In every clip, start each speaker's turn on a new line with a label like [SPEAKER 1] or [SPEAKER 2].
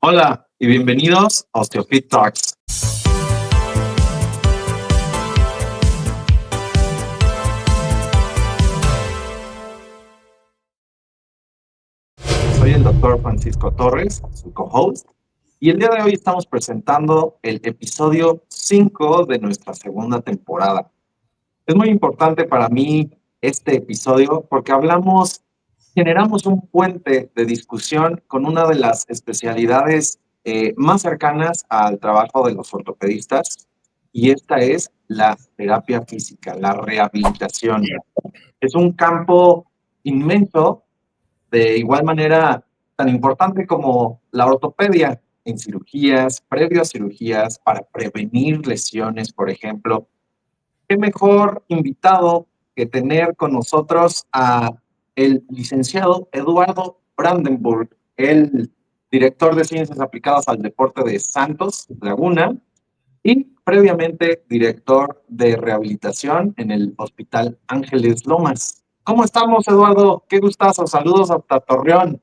[SPEAKER 1] Hola y bienvenidos a OsteoFit Talks. Soy el doctor Francisco Torres, su co-host, y el día de hoy estamos presentando el episodio 5 de nuestra segunda temporada. Es muy importante para mí este episodio porque generamos un puente de discusión con una de las especialidades más cercanas al trabajo de los ortopedistas, y esta es la terapia física, la rehabilitación. Es un campo inmenso, de igual manera tan importante como la ortopedia, en cirugías, previo a cirugías, para prevenir lesiones, por ejemplo. Qué mejor invitado que tener con nosotros a el licenciado Eduardo Brandenburg, el director de Ciencias Aplicadas al Deporte de Santos Laguna y previamente director de rehabilitación en el Hospital Ángeles Lomas. ¿Cómo estamos, Eduardo? Qué gustazo. Saludos hasta Torreón.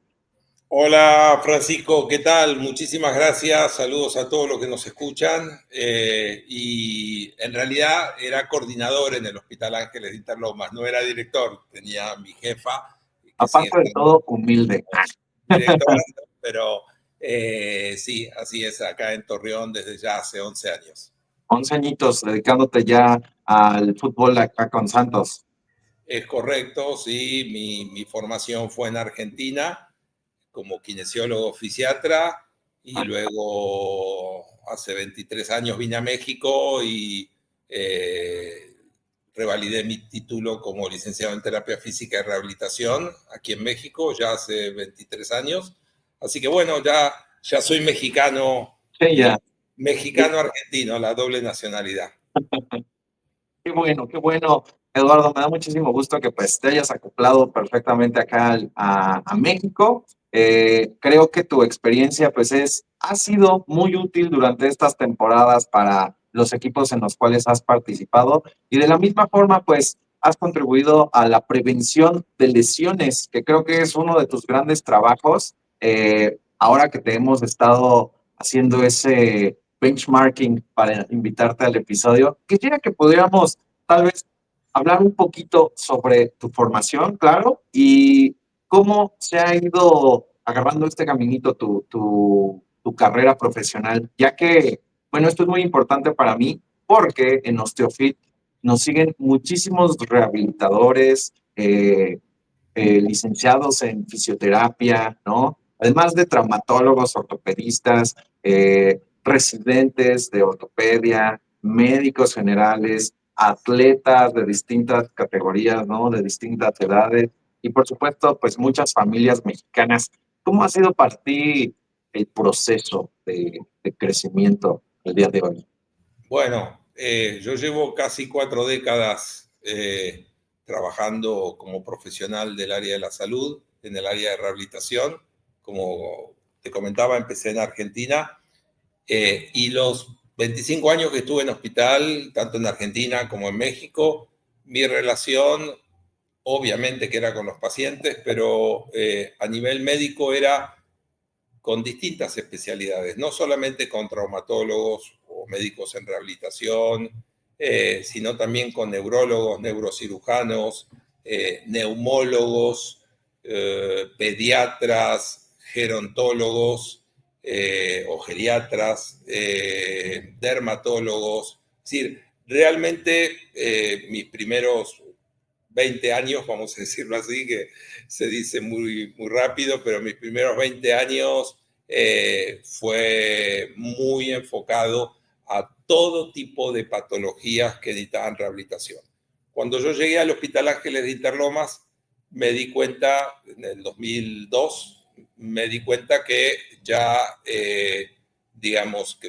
[SPEAKER 2] Hola Francisco, ¿qué tal? Muchísimas gracias, saludos a todos los que nos escuchan. Y en realidad era coordinador en el Hospital Ángeles de Interlomas, no era director, tenía mi jefa, que sigue
[SPEAKER 1] Aparte de todo, humilde.
[SPEAKER 2] directora, pero sí, así es, acá en Torreón desde ya hace 11 años.
[SPEAKER 1] 11 añitos dedicándote ya al fútbol acá con Santos.
[SPEAKER 2] Es correcto, sí, mi formación fue en Argentina como kinesiólogo fisiatra y luego hace 23 años vine a México y revalidé mi título como licenciado en terapia física y rehabilitación aquí en México ya hace 23 años. Así que bueno, ya soy mexicano
[SPEAKER 1] Sí,
[SPEAKER 2] y
[SPEAKER 1] ya.
[SPEAKER 2] mexicano-argentino, la doble nacionalidad.
[SPEAKER 1] Qué bueno, Eduardo, me da muchísimo gusto que pues te hayas acoplado perfectamente acá a México. Creo que tu experiencia pues ha sido muy útil durante estas temporadas para los equipos en los cuales has participado, y de la misma forma pues has contribuido a la prevención de lesiones, que creo que es uno de tus grandes trabajos. Ahora que te hemos estado haciendo ese benchmarking para invitarte al episodio, quisiera que pudiéramos tal vez hablar un poquito sobre tu formación, claro, y cómo se ha ido agarrando este caminito tu carrera profesional, ya que, bueno, esto es muy importante para mí porque en OsteoFit nos siguen muchísimos rehabilitadores, licenciados en fisioterapia, ¿no? Además de traumatólogos, ortopedistas, residentes de ortopedia, médicos generales, atletas de distintas categorías, ¿no? De distintas edades y, por supuesto, pues muchas familias mexicanas. ¿Cómo ha sido para ti el proceso de crecimiento el día de hoy?
[SPEAKER 2] Bueno, yo llevo casi 4 décadas trabajando como profesional del área de la salud, en el área de rehabilitación. Como te comentaba, empecé en Argentina y los 25 años que estuve en hospital, tanto en Argentina como en México, mi relación, obviamente que era con los pacientes, pero a nivel médico era con distintas especialidades, no solamente con traumatólogos o médicos en rehabilitación, sino también con neurólogos, neurocirujanos, neumólogos, pediatras, gerontólogos o geriatras, dermatólogos. Es decir, realmente mis primeros 20 años, vamos a decirlo así, que se dice muy, muy rápido, pero mis primeros 20 años fue muy enfocado a todo tipo de patologías que necesitaban rehabilitación. Cuando yo llegué al Hospital Ángeles de Interlomas, me di cuenta, en el 2002, me di cuenta que ya, digamos,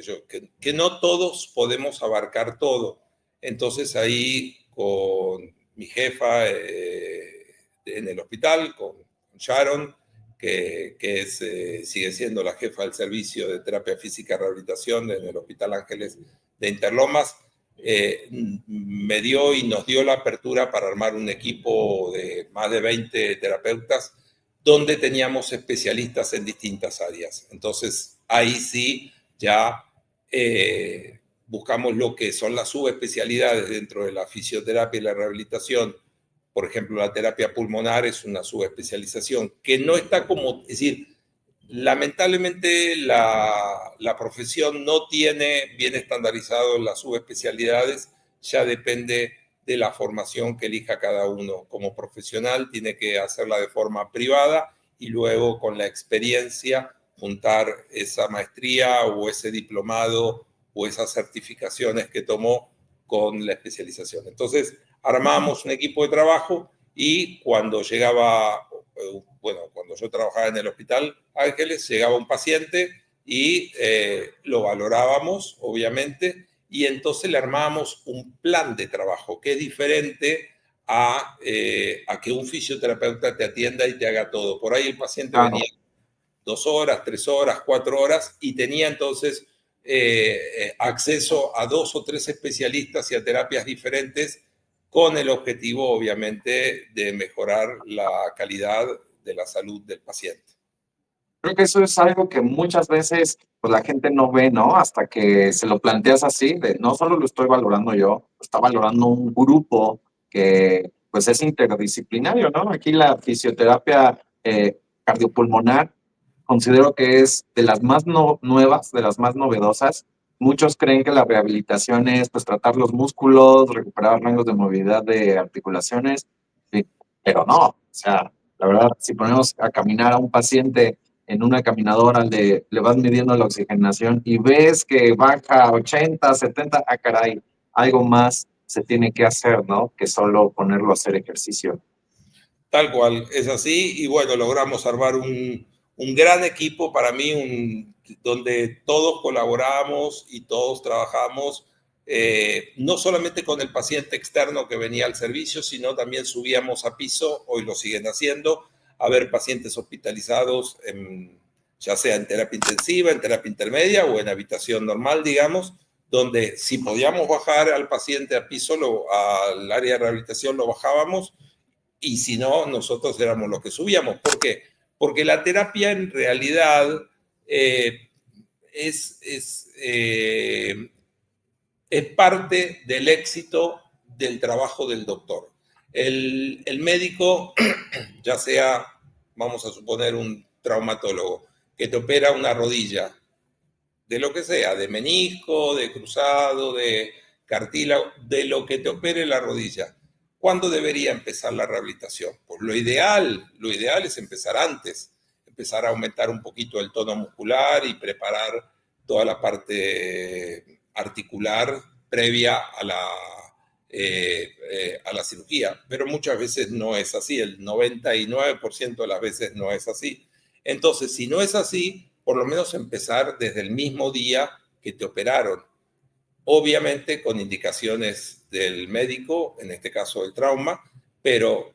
[SPEAKER 2] que no todos podemos abarcar todo. Entonces ahí con mi jefa en el hospital, con Sharon, sigue siendo la jefa del servicio de terapia física y rehabilitación en el Hospital Ángeles de Interlomas, me dio y nos dio la apertura para armar un equipo de más de 20 terapeutas donde teníamos especialistas en distintas áreas. Entonces, ahí sí ya buscamos lo que son las subespecialidades dentro de la fisioterapia y la rehabilitación. Por ejemplo, la terapia pulmonar es una subespecialización que no está como, es decir, lamentablemente la profesión no tiene bien estandarizado las subespecialidades, ya depende de la formación que elija cada uno. Como profesional tiene que hacerla de forma privada y luego con la experiencia juntar esa maestría o ese diplomado o esas certificaciones que tomó con la especialización. Entonces, armamos un equipo de trabajo y cuando llegaba, bueno, cuando yo trabajaba en el Hospital Ángeles, llegaba un paciente y lo valorábamos, obviamente, y entonces le armábamos un plan de trabajo que es diferente a que un fisioterapeuta te atienda y te haga todo. Por ahí el paciente venía 2 horas, 3 horas, 4 horas y tenía entonces acceso a 2 o 3 especialistas y a terapias diferentes con el objetivo, obviamente, de mejorar la calidad de la salud del paciente.
[SPEAKER 1] Creo que eso es algo que muchas veces pues, la gente no ve, ¿no? Hasta que se lo planteas así, de no solo lo estoy valorando yo, lo está valorando un grupo que pues es interdisciplinario, ¿no? Aquí la fisioterapia cardiopulmonar considero que es de las más nuevas, de las más novedosas. Muchos creen que la rehabilitación es pues tratar los músculos, recuperar rangos de movilidad de articulaciones, sí, pero no, o sea, la verdad, si ponemos a caminar a un paciente en una caminadora, le vas midiendo la oxigenación y ves que baja a 80, 70, ah, caray, algo más se tiene que hacer, ¿no? Que solo ponerlo a hacer ejercicio.
[SPEAKER 2] Tal cual, es así. Y bueno, logramos armar un gran equipo para mí, donde todos colaboramos y todos trabajamos, no solamente con el paciente externo que venía al servicio, sino también subíamos a piso, hoy lo siguen haciendo, a ver pacientes hospitalizados, ya sea en terapia intensiva, en terapia intermedia o en habitación normal, digamos, donde si podíamos bajar al paciente a piso, al área de rehabilitación lo bajábamos y si no, nosotros éramos los que subíamos. ¿Por qué? Porque la terapia en realidad eh, es, es, eh, es parte del éxito del trabajo del doctor. El médico, ya sea, vamos a suponer, un traumatólogo, que te opera una rodilla, de lo que sea, de menisco, de cruzado, de cartílago, de lo que te opere la rodilla. ¿Cuándo debería empezar la rehabilitación? Pues lo ideal es empezar antes, empezar a aumentar un poquito el tono muscular y preparar toda la parte articular previa a la cirugía. Pero muchas veces no es así, el 99% de las veces no es así. Entonces, si no es así, por lo menos empezar desde el mismo día que te operaron. Obviamente con indicaciones del médico, en este caso del trauma, pero,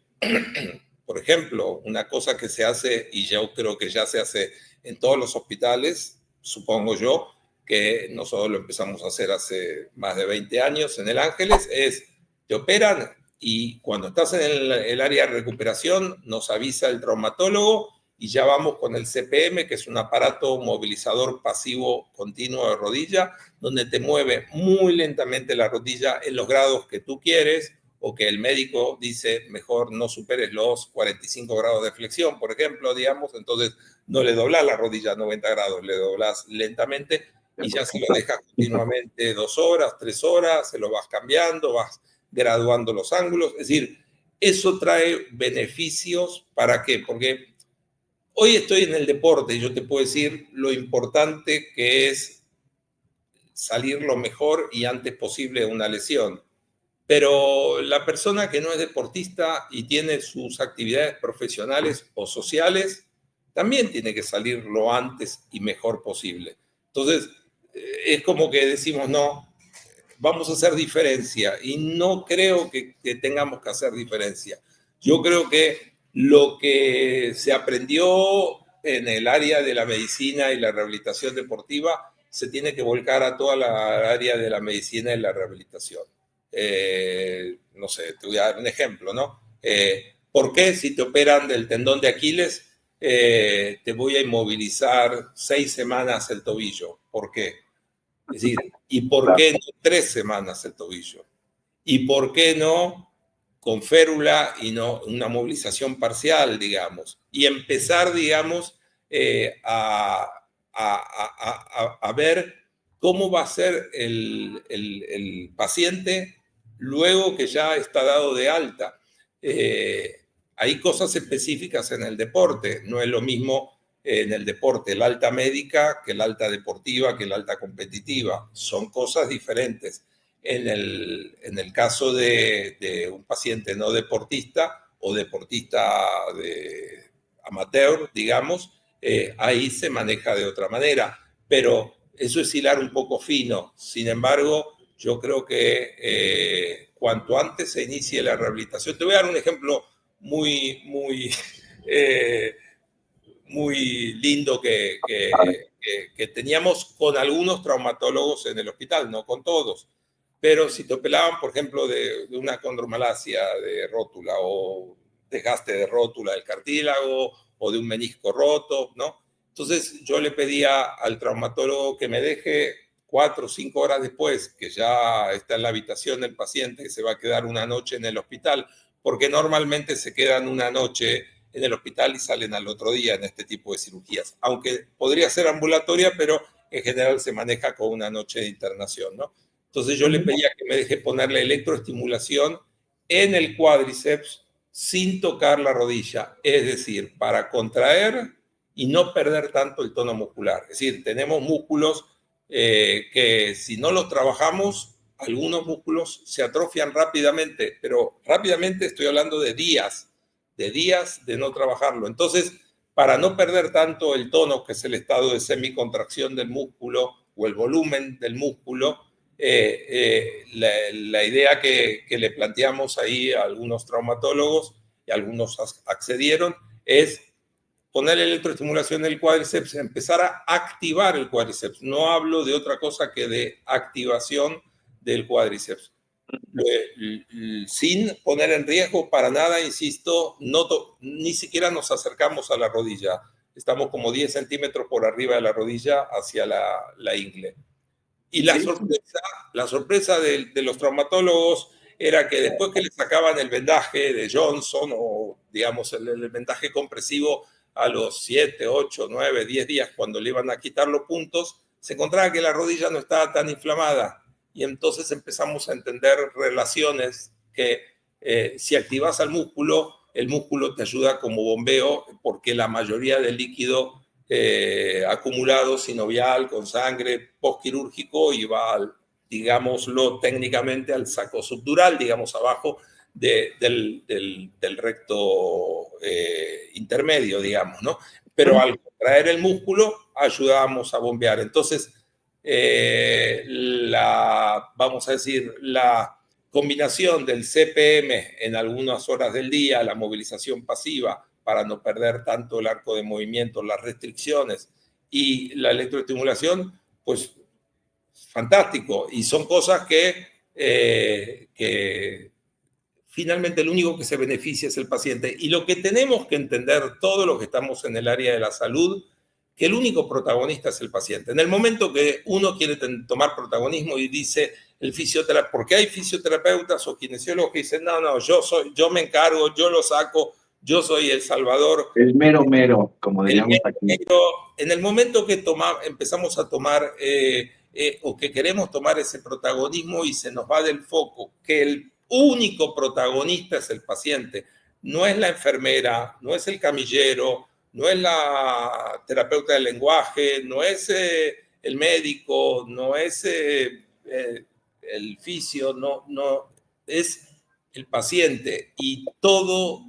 [SPEAKER 2] por ejemplo, una cosa que se hace, y yo creo que ya se hace en todos los hospitales, supongo yo, que nosotros lo empezamos a hacer hace más de 20 años en el Ángeles, es te operan y cuando estás en el área de recuperación nos avisa el traumatólogo y ya vamos con el CPM, que es un aparato movilizador pasivo continuo de rodilla, donde te mueve muy lentamente la rodilla en los grados que tú quieres o que el médico dice mejor no superes los 45 grados de flexión, por ejemplo, digamos, entonces no le doblas la rodilla a 90 grados, le doblas lentamente y ya se lo dejas continuamente 2 horas, 3 horas, se lo vas cambiando, vas graduando los ángulos, es decir, eso trae beneficios, ¿para qué? Porque hoy estoy en el deporte y yo te puedo decir lo importante que es salir lo mejor y antes posible de una lesión. Pero la persona que no es deportista y tiene sus actividades profesionales o sociales, también tiene que salir lo antes y mejor posible. Entonces, es como que decimos, no, vamos a hacer diferencia y no creo que tengamos que hacer diferencia. Yo creo que lo que se aprendió en el área de la medicina y la rehabilitación deportiva se tiene que volcar a toda la área de la medicina y la rehabilitación. No sé, te voy a dar un ejemplo, ¿no? ¿Por qué si te operan del tendón de Aquiles te voy a inmovilizar 6 semanas el tobillo. ¿Por qué? Es decir, ¿y por qué no 3 semanas el tobillo? ¿Y por qué no con férula y no una movilización parcial, digamos? Y empezar, digamos, a ver cómo va a ser el paciente luego que ya está dado de alta. Hay cosas específicas en el deporte, no es lo mismo en el deporte el alta médica que el alta deportiva, que el alta competitiva, son cosas diferentes. En el caso de un paciente no deportista o deportista de amateur, digamos, ahí se maneja de otra manera, pero eso es hilar un poco fino. Sin embargo, yo creo que cuanto antes se inicie la rehabilitación, te voy a dar un ejemplo eh, muy lindo que teníamos con algunos traumatólogos en el hospital, no con todos. Pero si te operaban, por ejemplo, de una condromalacia de rótula o desgaste de rótula del cartílago o de un menisco roto, ¿no? Entonces yo le pedía al traumatólogo que me deje 4 o 5 horas después, que ya está en la habitación del paciente, que se va a quedar una noche en el hospital, porque normalmente se quedan una noche en el hospital y salen al otro día en este tipo de cirugías. Aunque podría ser ambulatoria, pero en general se maneja con una noche de internación, ¿no? Entonces yo le pedía que me deje ponerle electroestimulación en el cuádriceps sin tocar la rodilla, es decir, para contraer y no perder tanto el tono muscular. Es decir, tenemos músculos que si no los trabajamos, algunos músculos se atrofian rápidamente, pero rápidamente estoy hablando de días de no trabajarlo. Entonces, para no perder tanto el tono, que es el estado de semicontracción del músculo o el volumen del músculo, la idea que le planteamos ahí a algunos traumatólogos y algunos accedieron es poner electroestimulación en el cuádriceps, empezar a activar el cuádriceps. No hablo de otra cosa que de activación del cuádriceps. Sin poner en riesgo para nada, insisto, ni siquiera nos acercamos a la rodilla. Estamos como 10 centímetros por arriba de la rodilla hacia la ingle. Y la sorpresa de los traumatólogos era que después que le sacaban el vendaje de Johnson o, digamos, el vendaje compresivo a los 7, 8, 9, 10 días, cuando le iban a quitar los puntos, se encontraba que la rodilla no estaba tan inflamada. Y entonces empezamos a entender relaciones que si activas al músculo, el músculo te ayuda como bombeo porque la mayoría del líquido acumulado sinovial con sangre postquirúrgico y va, digámoslo técnicamente, al saco subdural, digamos abajo del recto intermedio, digamos, ¿no? Pero al contraer el músculo ayudamos a bombear. Entonces, vamos a decir, la combinación del CPM en algunas horas del día, la movilización pasiva, para no perder tanto el arco de movimiento, las restricciones y la electroestimulación, pues fantástico. Y son cosas que finalmente el único que se beneficia es el paciente. Y lo que tenemos que entender todos los que estamos en el área de la salud, que el único protagonista es el paciente. En el momento que uno quiere tomar protagonismo y dice el fisioterapeuta, porque hay fisioterapeutas o kinesiólogos que dicen, no, yo me encargo, yo lo saco, yo soy el salvador.
[SPEAKER 1] El mero mero, como diríamos aquí.
[SPEAKER 2] En el momento que empezamos a tomar o que queremos tomar ese protagonismo y se nos va del foco, que el único protagonista es el paciente, no es la enfermera, no es el camillero, no es la terapeuta del lenguaje, no es el médico, no es el fisio, no, es el paciente y todo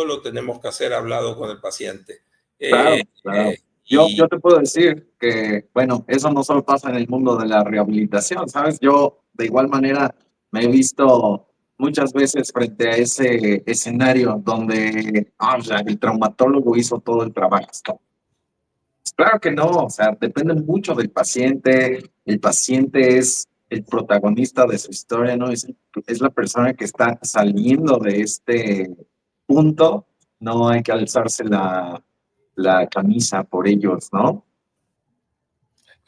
[SPEAKER 2] lo tenemos que hacer hablado con el paciente.
[SPEAKER 1] Claro, claro. Yo te puedo decir que, bueno, eso no solo pasa en el mundo de la rehabilitación, ¿sabes? Yo, de igual manera, me he visto muchas veces frente a ese escenario donde o sea, el traumatólogo hizo todo el trabajo. Claro que no, o sea, depende mucho del paciente. El paciente es el protagonista de su historia, ¿no? Es la persona que está saliendo de este punto. No hay que alzarse la camisa por ellos, ¿no?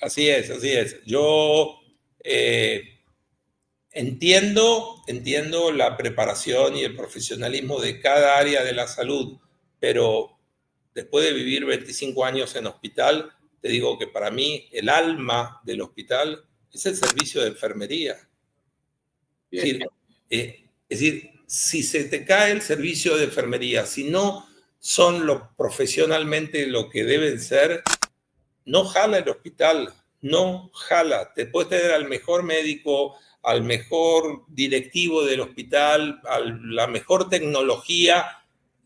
[SPEAKER 2] Así es, así es. Yo entiendo la preparación y el profesionalismo de cada área de la salud, pero después de vivir 25 años en hospital, te digo que para mí el alma del hospital es el servicio de enfermería. Es decir, si se te cae el servicio de enfermería, si no son lo profesionalmente lo que deben ser, no jala el hospital, no jala. Te puedes tener al mejor médico, al mejor directivo del hospital, a la mejor tecnología.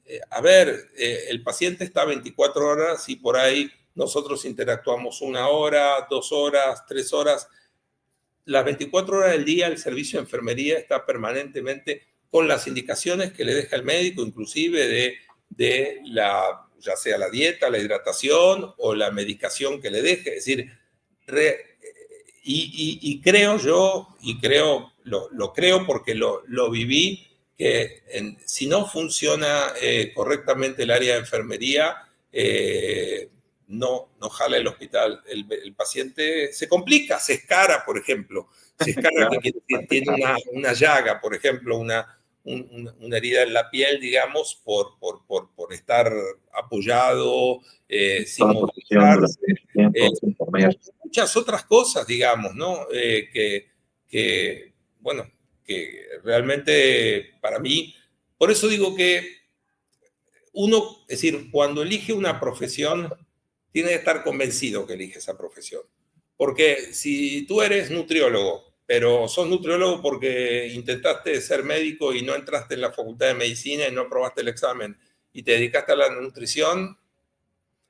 [SPEAKER 2] El paciente está 24 horas y por ahí nosotros interactuamos 1 hora, 2 horas, 3 horas. Las 24 horas del día el servicio de enfermería está permanentemente con las indicaciones que le deja el médico, inclusive ya sea la dieta, la hidratación o la medicación que le deje. Es decir, creo yo, lo creo porque lo viví, que si no funciona correctamente el área de enfermería, no jala el hospital. El paciente se complica, se escara, por ejemplo. Se escara, que quiere decir, tiene una llaga, por ejemplo, una herida en la piel, digamos, por estar apoyado, sin movilizarse.
[SPEAKER 1] Sin comer.
[SPEAKER 2] Muchas otras cosas, digamos, ¿no? Bueno, que realmente para mí, por eso digo que uno, es decir, cuando elige una profesión, tiene que estar convencido que elige esa profesión. Porque si tú eres nutriólogo, pero sos nutriólogo porque intentaste ser médico y no entraste en la facultad de medicina y no aprobaste el examen y te dedicaste a la nutrición,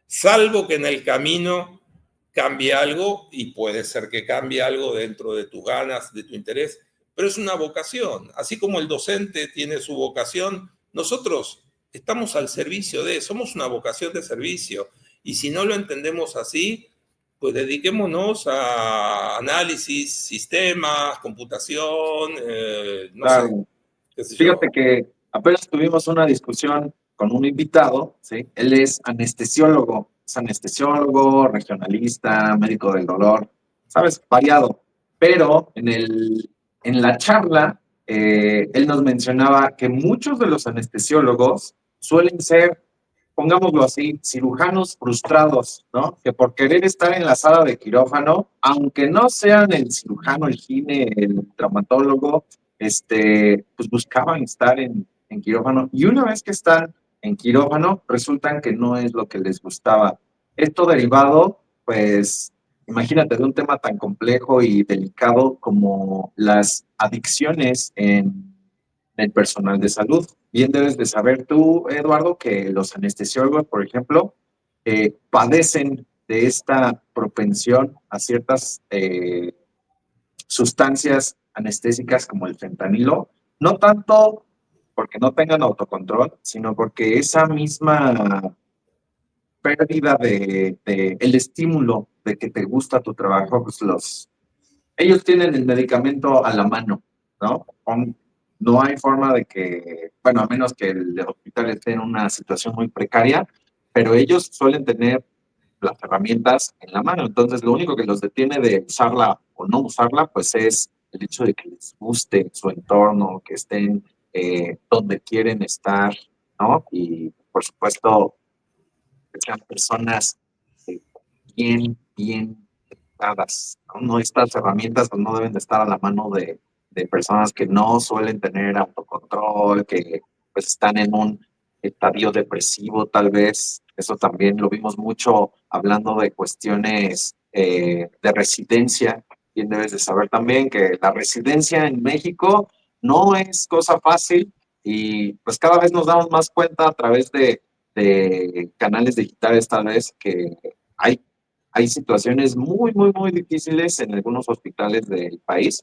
[SPEAKER 2] salvo que en el camino cambie algo, y puede ser que cambie algo dentro de tus ganas, de tu interés, pero es una vocación. Así como el docente tiene su vocación, nosotros estamos al servicio somos una vocación de servicio, y si no lo entendemos así, pues dediquémonos a análisis, sistemas, computación, no
[SPEAKER 1] Claro.
[SPEAKER 2] sé, qué sé yo.
[SPEAKER 1] Fíjate que apenas tuvimos una discusión con un invitado, ¿sí? Él es anestesiólogo, regionalista, médico del dolor, ¿sabes? Variado. Pero en la charla, él nos mencionaba que muchos de los anestesiólogos suelen ser, pongámoslo así, cirujanos frustrados, ¿no? Que por querer estar en la sala de quirófano, aunque no sean el cirujano, el gine, el traumatólogo, pues buscaban estar en quirófano, y una vez que están en quirófano, resultan que no es lo que les gustaba. Esto derivado, pues, imagínate, de un tema tan complejo y delicado como las adicciones en el personal de salud. Bien debes de saber tú, Eduardo, que los anestesiólogos, por ejemplo, padecen de esta propensión a ciertas sustancias anestésicas como el fentanilo, no tanto porque no tengan autocontrol, sino porque esa misma pérdida de el estímulo de que te gusta tu trabajo, pues ellos tienen el medicamento a la mano, ¿no? No hay forma de que, bueno, a menos que el hospital esté en una situación muy precaria, pero ellos suelen tener las herramientas en la mano. Entonces, lo único que los detiene de usarla o no usarla, pues es el hecho de que les guste su entorno, que estén donde quieren estar, ¿no? Y, por supuesto, que sean personas eh, bien dadas, ¿no? No, estas herramientas pues, no deben de estar a la mano de personas que no suelen tener autocontrol, que pues están en un estadio depresivo tal vez. Eso también lo vimos mucho hablando de cuestiones de residencia. Bien debes de saber también que la residencia en México no es cosa fácil, y pues cada vez nos damos más cuenta a través de canales digitales tal vez que hay situaciones muy difíciles en algunos hospitales del país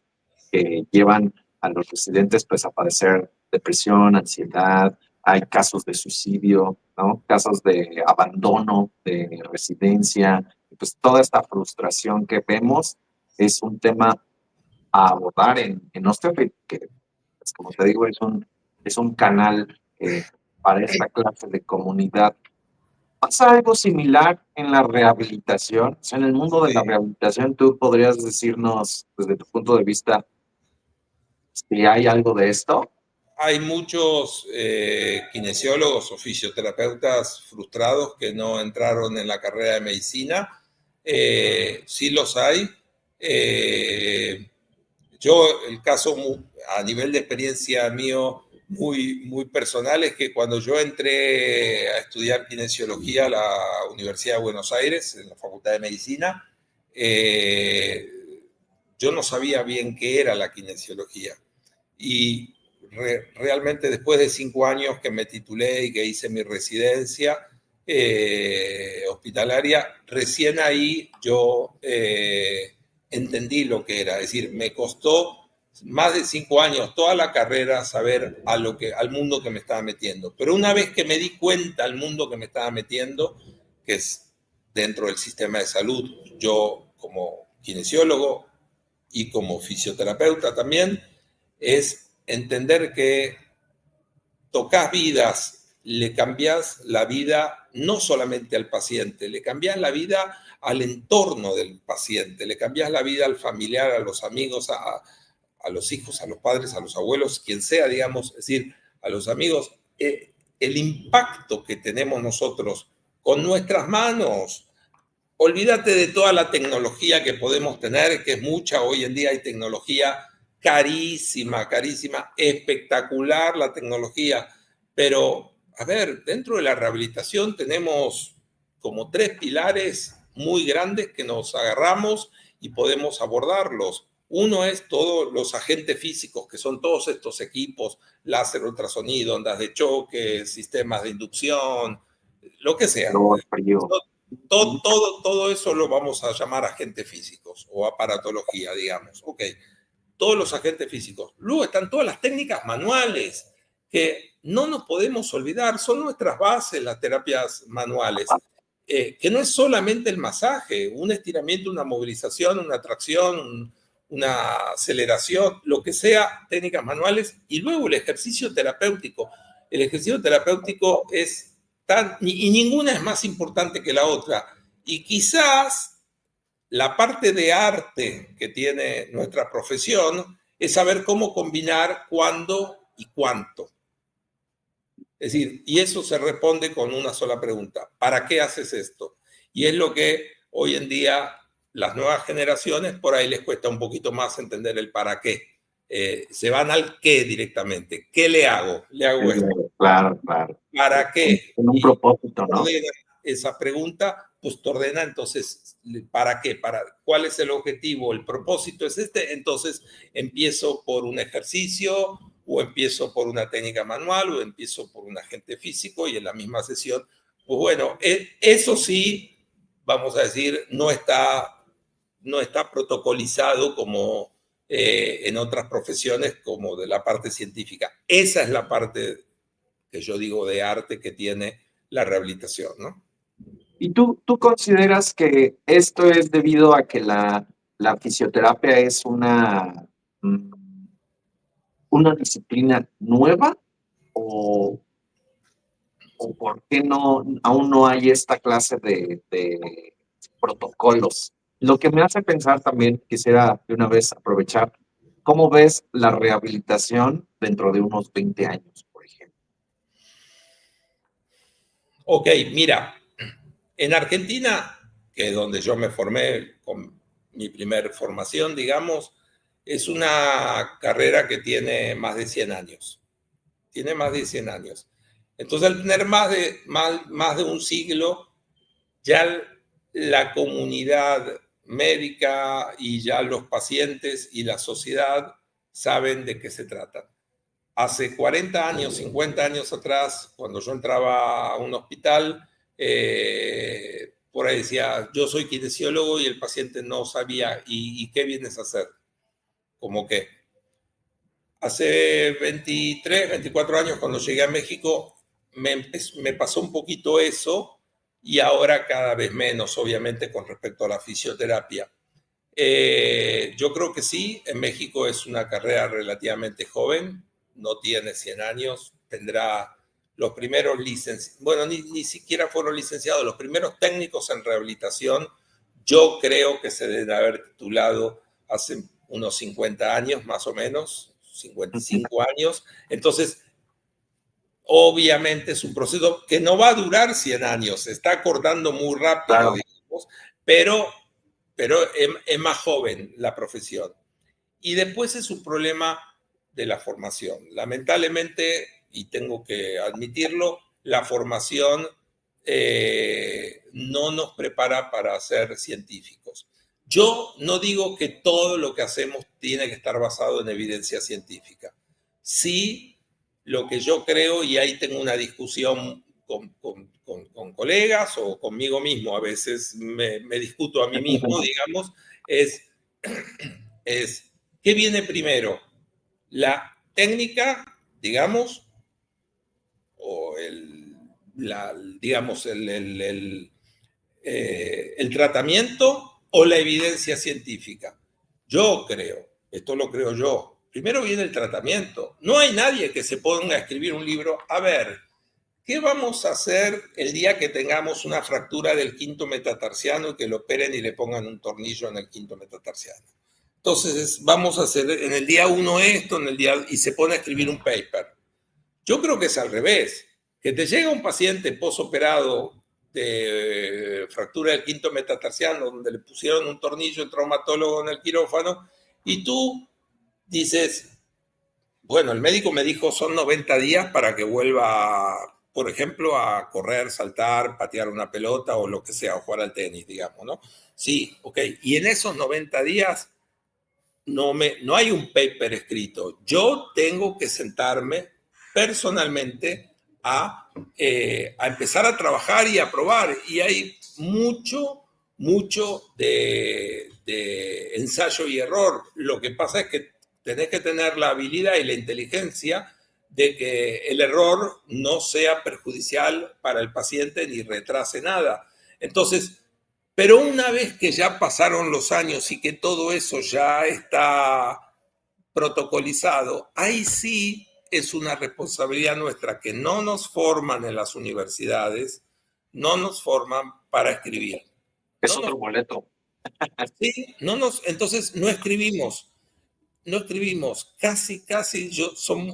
[SPEAKER 1] que llevan a los residentes pues a padecer depresión, ansiedad, hay casos de suicidio, ¿no? Casos de abandono de residencia, y pues toda esta frustración que vemos es un tema a abordar en Osteofit, que pues, como te digo, es un canal para esta clase de comunidad ¿Pasa algo similar en la rehabilitación? O sea, en el mundo de la
[SPEAKER 2] Sí.
[SPEAKER 1] rehabilitación, ¿tú podrías decirnos, desde tu punto de vista, si hay algo de esto?
[SPEAKER 2] Hay muchos kinesiólogos o fisioterapeutas frustrados que no entraron en la carrera de medicina. Sí los hay. Eh, yo, el caso a nivel de experiencia mío muy personal es que cuando yo entré a estudiar kinesiología a la Universidad de Buenos Aires, en la Facultad de Medicina, eh, yo no sabía bien qué era la kinesiología. Y realmente después de 5 años que me titulé y que hice mi residencia hospitalaria, recién ahí yo entendí lo que era. Es decir, me costó más de 5 años, toda la carrera, saber al mundo que me estaba metiendo. Pero una vez que me di cuenta al mundo que me estaba metiendo, que es dentro del sistema de salud, yo como kinesiólogo y como fisioterapeuta también, es entender que tocas vidas, le cambias la vida no solamente al paciente, le cambias la vida al entorno del paciente, le cambias la vida al familiar, a los amigos, a los hijos, a los padres, a los abuelos, quien sea, digamos, es decir, a los amigos. El impacto que tenemos nosotros con nuestras manos, olvídate de toda la tecnología que podemos tener, que es mucha, hoy en día hay tecnología carísima, carísima, espectacular la tecnología, pero a ver, dentro de la rehabilitación tenemos como 3 pilares muy grandes que nos agarramos y podemos abordarlos. Uno es todos los agentes físicos, que son todos estos equipos, láser, ultrasonido, ondas de choque, sistemas de inducción, lo que sea.
[SPEAKER 1] Calor, frío. Ujú.
[SPEAKER 2] Todo eso lo vamos a llamar agentes físicos o aparatología, digamos. Ok, todos los agentes físicos. Luego están todas las técnicas manuales que no nos podemos olvidar, son nuestras bases las terapias manuales, que no es solamente el masaje, un estiramiento, una movilización, una tracción, una aceleración, lo que sea, técnicas manuales, y luego el ejercicio terapéutico. El ejercicio terapéutico es y ninguna es más importante que la otra. Y quizás la parte de arte que tiene nuestra profesión es saber cómo combinar cuándo y cuánto. Es decir, y eso se responde con una sola pregunta: ¿para qué haces esto? Y es lo que hoy en día las nuevas generaciones por ahí les cuesta un poquito más entender el para qué. Se van al qué directamente. ¿Qué le hago? Le hago esto.
[SPEAKER 1] Claro, claro.
[SPEAKER 2] ¿Para qué?
[SPEAKER 1] Con un
[SPEAKER 2] Y
[SPEAKER 1] propósito, ¿no?
[SPEAKER 2] ordena esa pregunta, pues te ordena entonces, ¿para qué? ¿Cuál es el objetivo? ¿El propósito es este? Entonces empiezo por un ejercicio, o empiezo por una técnica manual, o empiezo por un agente físico, y en la misma sesión, pues bueno, eso sí, vamos a decir, no está protocolizado como en otras profesiones, como de la parte científica. Esa es la parte que yo digo de arte que tiene la rehabilitación, ¿no?
[SPEAKER 1] ¿Y tú consideras que esto es debido a que la fisioterapia es mm, una disciplina nueva o, o por qué no, aún no hay esta clase de protocolos? Lo que me hace pensar también, quisiera de una vez aprovechar, ¿cómo ves la rehabilitación dentro de unos 20 años, por ejemplo?
[SPEAKER 2] Ok, mira, en Argentina, que es donde yo me formé con mi primer formación, digamos, es una carrera que tiene más de 100 años. Tiene más de 100 años. Entonces, al tener más de un siglo, ya la comunidad médica y ya los pacientes y la sociedad saben de qué se trata. Hace 40 años, 50 años atrás, cuando yo entraba a un hospital, por ahí decía, yo soy kinesiólogo, y el paciente no sabía, ¿y qué vienes a hacer? Como que hace 23, 24 años, cuando llegué a México, me pasó un poquito eso, y ahora cada vez menos, obviamente, con respecto a la fisioterapia. Yo creo que sí, en México es una carrera relativamente joven, no tiene 100 años, tendrá los primeros licenciados, bueno, ni siquiera fueron licenciados, los primeros técnicos en rehabilitación, yo creo que se deben haber titulado hace unos 50 años, más o menos, 55 años. Entonces, obviamente es un proceso que no va a durar 100 años, se está acordando muy rápido,
[SPEAKER 1] Claro.
[SPEAKER 2] digamos, pero es más joven la profesión. Y después es un problema de la formación. Lamentablemente, y tengo que admitirlo, la formación no nos prepara para ser científicos. Yo no digo que todo lo que hacemos tiene que estar basado en evidencia científica. Sí, lo que yo creo, y ahí tengo una discusión con colegas o conmigo mismo, a veces me discuto a mí mismo, digamos, es ¿qué viene primero? ¿La técnica, digamos, o digamos, el tratamiento o la evidencia científica? Yo creo, esto lo creo yo, primero viene el tratamiento. No hay nadie que se ponga a escribir un libro, a ver, ¿qué vamos a hacer el día que tengamos una fractura del quinto metatarsiano y que lo operen y le pongan un tornillo en el quinto metatarsiano? Entonces, vamos a hacer en el día 1 esto, y se pone a escribir un paper. Yo creo que es al revés, que te llega un paciente posoperado de fractura del quinto metatarsiano, donde le pusieron un tornillo el traumatólogo en el quirófano, y tú dices, bueno, el médico me dijo son 90 días para que vuelva, por ejemplo, a correr, saltar, patear una pelota o lo que sea, o jugar al tenis, digamos, ¿no? Sí, ok. Y en esos 90 días no hay un paper escrito. Yo tengo que sentarme personalmente a empezar a trabajar y a probar. Y hay mucho de ensayo y error. Lo que pasa es que tenés que tener la habilidad y la inteligencia de que el error no sea perjudicial para el paciente ni retrase nada. Entonces, pero una vez que ya pasaron los años y que todo eso ya está protocolizado, ahí sí es una responsabilidad nuestra que no nos forman en las universidades, no nos forman para escribir.
[SPEAKER 1] Es
[SPEAKER 2] No nos,
[SPEAKER 1] otro boleto.
[SPEAKER 2] sí, entonces no escribimos,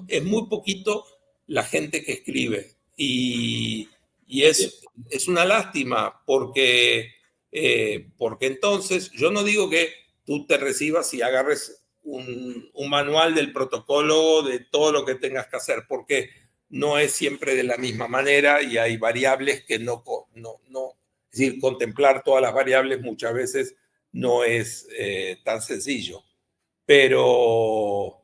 [SPEAKER 2] es muy poquito la gente que escribe y es una lástima porque entonces yo no digo que tú te recibas y agarres un manual del protocolo de todo lo que tengas que hacer, porque no es siempre de la misma manera y hay variables que es decir, contemplar todas las variables muchas veces no es tan sencillo. Pero,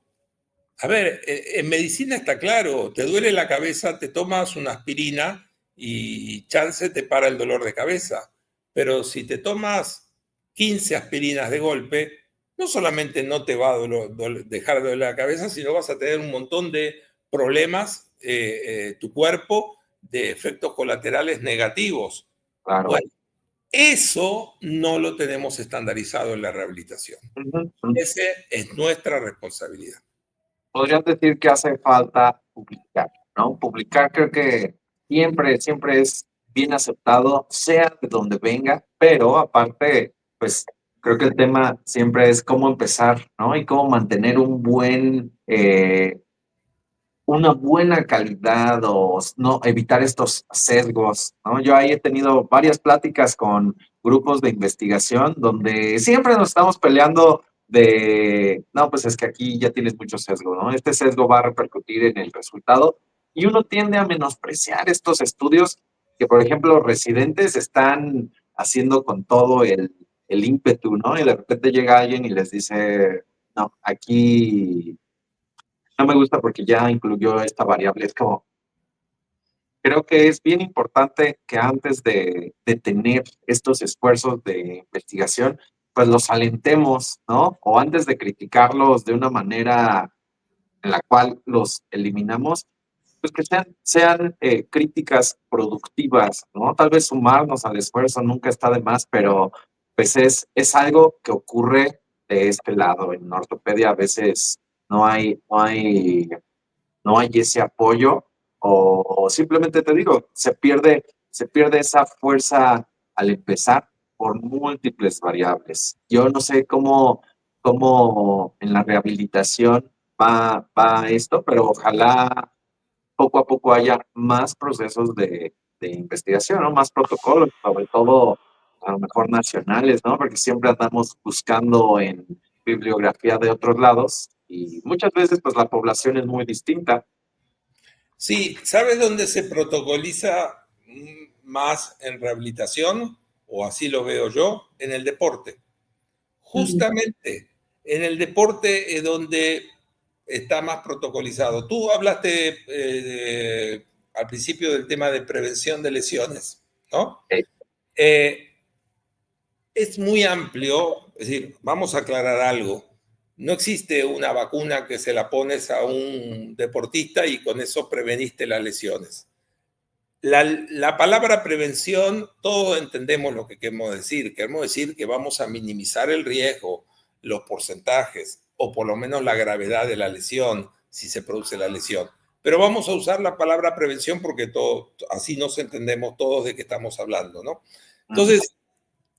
[SPEAKER 2] a ver, en medicina está claro, te duele la cabeza, te tomas una aspirina y chance te para el dolor de cabeza. Pero si te tomas 15 aspirinas de golpe, no solamente no te va a dejar de doler la cabeza, sino vas a tener un montón de problemas, tu cuerpo, de efectos colaterales negativos.
[SPEAKER 1] Claro.
[SPEAKER 2] Bueno, eso no lo tenemos estandarizado en la rehabilitación. Esa es nuestra responsabilidad.
[SPEAKER 1] Podrías decir que hace falta publicar, ¿no? Publicar creo que siempre es bien aceptado, sea de donde venga, pero aparte, pues creo que el tema siempre es cómo empezar, ¿no? Y cómo mantener una buena calidad o no evitar estos sesgos, ¿no? Yo ahí he tenido varias pláticas con grupos de investigación donde siempre nos estamos peleando de, no, pues es que aquí ya tienes mucho sesgo, ¿no? Este sesgo va a repercutir en el resultado y uno tiende a menospreciar estos estudios que, por ejemplo, residentes están haciendo con todo el ímpetu, ¿no? Y de repente llega alguien y les dice, no, aquí no me gusta porque ya incluyó esta variable. Es como, creo que es bien importante que antes de tener estos esfuerzos de investigación, pues los alentemos, ¿no? O antes de criticarlos de una manera en la cual los eliminamos, pues que sean críticas productivas, ¿no? Tal vez sumarnos al esfuerzo nunca está de más, pero pues es algo que ocurre de este lado. En ortopedia a veces no hay ese apoyo o simplemente te digo, se pierde esa fuerza al empezar por múltiples variables. Yo no sé cómo en la rehabilitación va esto, pero ojalá poco a poco haya más procesos de investigación, ¿no? Más protocolos, sobre todo a lo mejor nacionales, ¿no? Porque siempre andamos buscando en bibliografía de otros lados y muchas veces pues la población es muy distinta.
[SPEAKER 2] Sí, ¿sabes dónde se protocoliza más en rehabilitación? O así lo veo yo, en el deporte. Justamente en el deporte es donde está más protocolizado. Tú hablaste al principio del tema de prevención de lesiones, ¿no?
[SPEAKER 1] Eh,
[SPEAKER 2] Eh, es muy amplio, es decir, vamos a aclarar algo. No existe una vacuna que se la pones a un deportista y con eso preveniste las lesiones. La palabra prevención, todos entendemos lo que queremos decir. Queremos decir que vamos a minimizar el riesgo, los porcentajes, o por lo menos la gravedad de la lesión, si se produce la lesión. Pero vamos a usar la palabra prevención porque así nos entendemos todos de qué estamos hablando, ¿no? Entonces,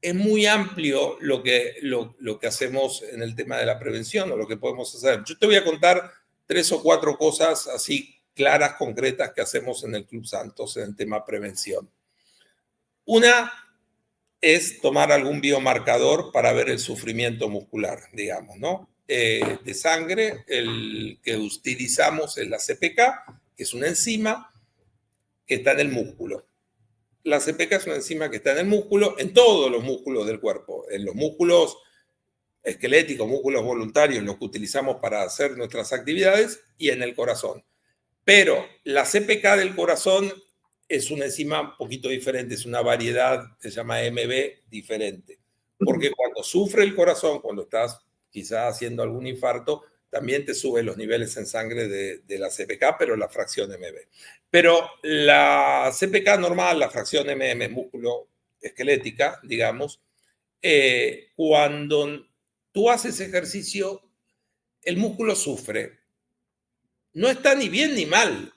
[SPEAKER 2] es muy amplio lo que hacemos en el tema de la prevención o lo que podemos hacer. Yo te voy a contar 3 o 4 cosas así claras, concretas que hacemos en el Club Santos en el tema prevención. Una es tomar algún biomarcador para ver el sufrimiento muscular, digamos, ¿no? De sangre, el que utilizamos es la CPK, que es una enzima que está en el músculo. La CPK es una enzima que está en el músculo, en todos los músculos del cuerpo, en los músculos esqueléticos, músculos voluntarios, los que utilizamos para hacer nuestras actividades, y en el corazón. Pero la CPK del corazón es una enzima un poquito diferente, es una variedad que se llama MB diferente. Porque cuando sufre el corazón, cuando estás quizás haciendo algún infarto, también te suben los niveles en sangre de la CPK, pero la fracción MB. Pero la CPK normal, la fracción MM, músculo esquelética, digamos, cuando tú haces ejercicio, el músculo sufre. No está ni bien ni mal,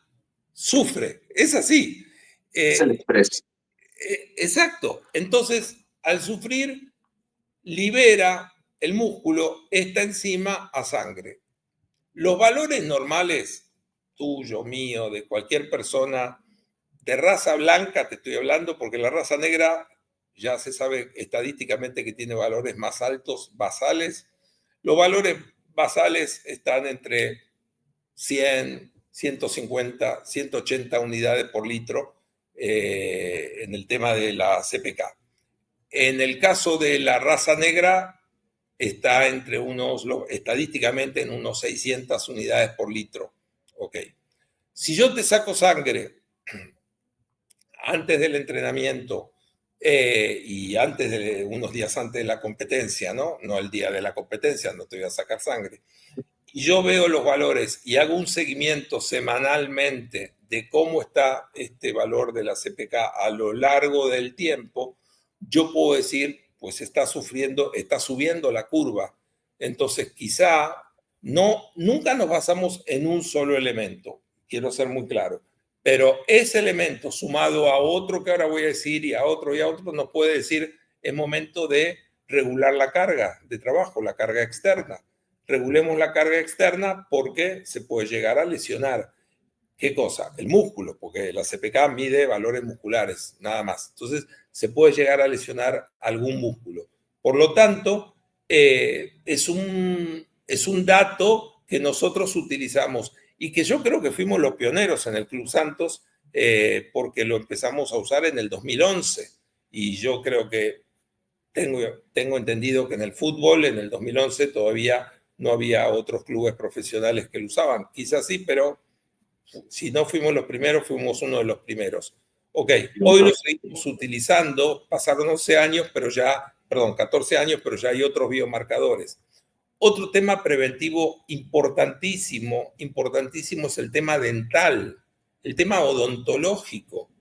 [SPEAKER 2] sufre, es así.
[SPEAKER 1] es el estrés.
[SPEAKER 2] Exacto. Entonces, al sufrir, libera el músculo esta enzima a sangre. Los valores normales, tuyo, mío, de cualquier persona de raza blanca, te estoy hablando, porque la raza negra ya se sabe estadísticamente que tiene valores más altos basales. Los valores basales están entre 100, 150, 180 unidades por litro en el tema de la CPK. En el caso de la raza negra, está estadísticamente en unos 600 unidades por litro. Ok. Si yo te saco sangre antes del entrenamiento y unos días antes de la competencia, ¿no? No el día de la competencia, no te voy a sacar sangre. Y yo veo los valores y hago un seguimiento semanalmente de cómo está este valor de la CPK a lo largo del tiempo, yo puedo decir, pues está subiendo la curva. Entonces, quizá nunca nos basamos en un solo elemento, quiero ser muy claro, pero ese elemento sumado a otro que ahora voy a decir y a otro, nos puede decir, es momento de regular la carga de trabajo, la carga externa. Regulemos la carga externa porque se puede llegar a lesionar. ¿Qué cosa? El músculo, porque la CPK mide valores musculares, nada más. Entonces, se puede llegar a lesionar algún músculo. Por lo tanto, es un dato que nosotros utilizamos y que yo creo que fuimos los pioneros en el Club Santos porque lo empezamos a usar en el 2011. Y yo creo que tengo entendido que en el fútbol, en el 2011, todavía no había otros clubes profesionales que lo usaban. Quizás sí, pero si no fuimos los primeros, fuimos uno de los primeros. Ok, hoy lo seguimos utilizando, pasaron 11 años, pero ya, perdón, 14 años, pero ya hay otros biomarcadores. Otro tema preventivo importantísimo, importantísimo es el tema dental, el tema odontológico,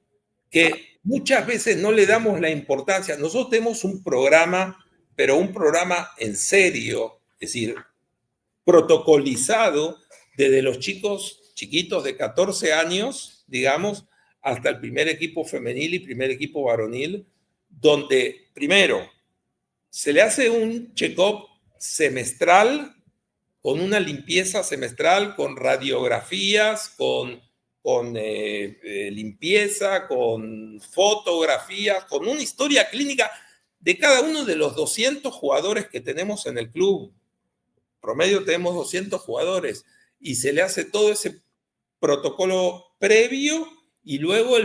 [SPEAKER 2] que muchas veces no le damos la importancia. Nosotros tenemos un programa, pero un programa en serio, es decir, protocolizado desde los chicos chiquitos de 14 años digamos, hasta el primer equipo femenil y primer equipo varonil, donde primero se le hace un check-up semestral, con una limpieza semestral, con radiografías, con limpieza, con fotografías, con una historia clínica de cada uno de los 200 jugadores que tenemos en el club. Promedio tenemos 200 jugadores y se le hace todo ese protocolo previo y luego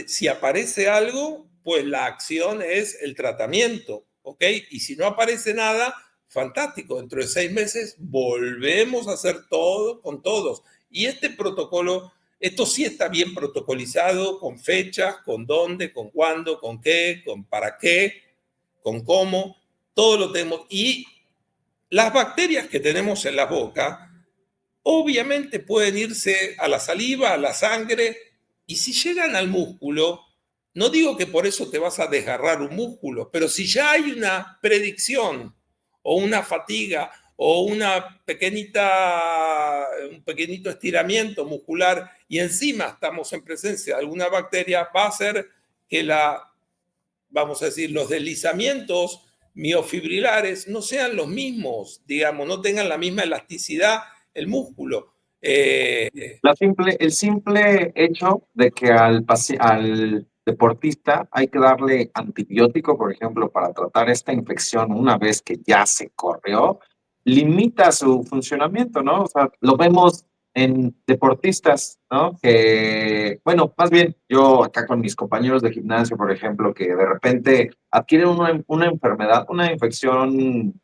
[SPEAKER 2] si aparece algo, pues la acción es el tratamiento, ¿ok? Y si no aparece nada, fantástico, dentro de 6 meses volvemos a hacer todo con todos. Y este protocolo, esto sí está bien protocolizado, con fechas, con dónde, con cuándo, con qué, con para qué, con cómo, todo lo tenemos. Y las bacterias que tenemos en la boca, obviamente pueden irse a la saliva, a la sangre, y si llegan al músculo, no digo que por eso te vas a desgarrar un músculo, pero si ya hay una predicción o una fatiga o un pequeñito estiramiento muscular y encima estamos en presencia de alguna bacteria, va a hacer que vamos a decir, los deslizamientos miofibrilares no sean los mismos, digamos, no tengan la misma elasticidad el músculo.
[SPEAKER 1] El simple hecho de que al deportista hay que darle antibiótico, por ejemplo, para tratar esta infección una vez que ya se corrió, limita su funcionamiento, ¿no? O sea, lo vemos en deportistas, ¿no? Que, bueno, más bien yo acá con mis compañeros de gimnasio, por ejemplo, que de repente adquieren una enfermedad, una infección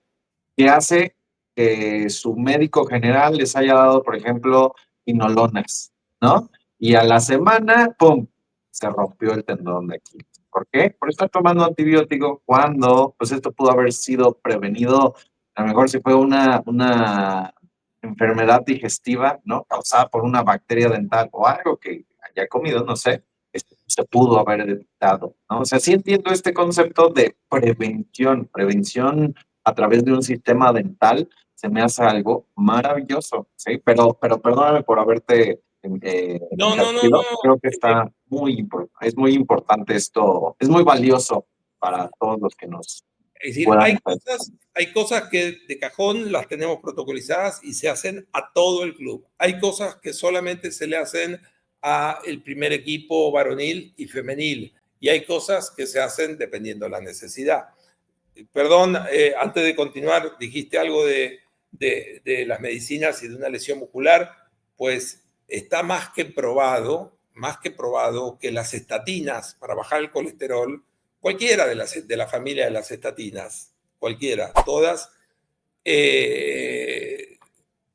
[SPEAKER 1] que hace que su médico general les haya dado, por ejemplo, quinolonas, ¿no? Y a la semana, ¡pum!, se rompió el tendón de Aquiles. ¿Por qué? Por estar tomando antibiótico cuando, pues esto pudo haber sido prevenido, a lo mejor si fue una enfermedad digestiva, ¿no? Causada por una bacteria dental o algo que haya comido, no sé, se pudo haber evitado, ¿no? O sea, sí entiendo este concepto de prevención a través de un sistema dental, se me hace algo maravilloso, ¿sí? Pero perdóname por haberte
[SPEAKER 2] No, no, no,
[SPEAKER 1] interrumpido.
[SPEAKER 2] no.
[SPEAKER 1] Creo que es muy importante esto, es muy valioso para todos los que nos
[SPEAKER 2] Es decir,
[SPEAKER 1] puedan.
[SPEAKER 2] hay cosas que de cajón las tenemos protocolizadas y se hacen a todo el club. Hay cosas que solamente se le hacen a el primer equipo varonil y femenil. Y hay cosas que se hacen dependiendo de la necesidad. Perdón, antes de continuar, dijiste algo de las medicinas y de una lesión muscular. Pues está más que probado que las estatinas para bajar el colesterol, cualquiera de la familia de las estatinas, cualquiera, todas,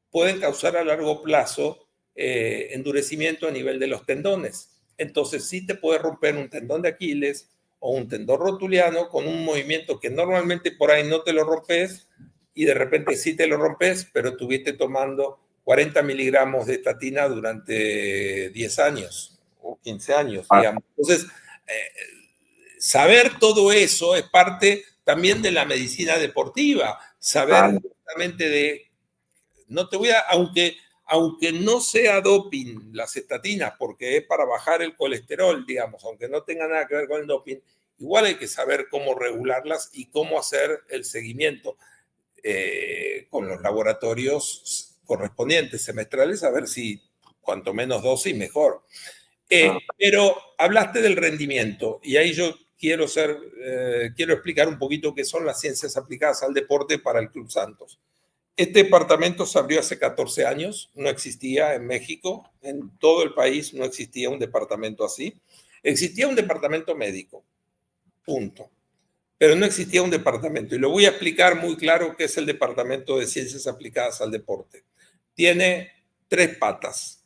[SPEAKER 2] pueden causar a largo plazo endurecimiento a nivel de los tendones. Entonces sí te puede romper un tendón de Aquiles o un tendón rotuliano con un movimiento que normalmente por ahí no te lo rompes y de repente sí te lo rompes, pero estuviste tomando 40 miligramos de estatina durante 10 años o 15 años, digamos. Entonces, saber todo eso es parte también de la medicina deportiva, saber justamente no te voy a, aunque no sea doping las estatinas, porque es para bajar el colesterol, digamos, aunque no tenga nada que ver con el doping, igual hay que saber cómo regularlas y cómo hacer el seguimiento con los laboratorios correspondientes semestrales, a ver si cuanto menos dosis mejor. Pero hablaste del rendimiento y ahí yo quiero explicar un poquito qué son las ciencias aplicadas al deporte para el Club Santos. Este departamento se abrió hace 14 años, no existía en México, en todo el país no existía un departamento así. Existía un departamento médico, punto. Pero no existía un departamento. Y lo voy a explicar muy claro qué es el Departamento de Ciencias Aplicadas al Deporte. Tiene 3 patas.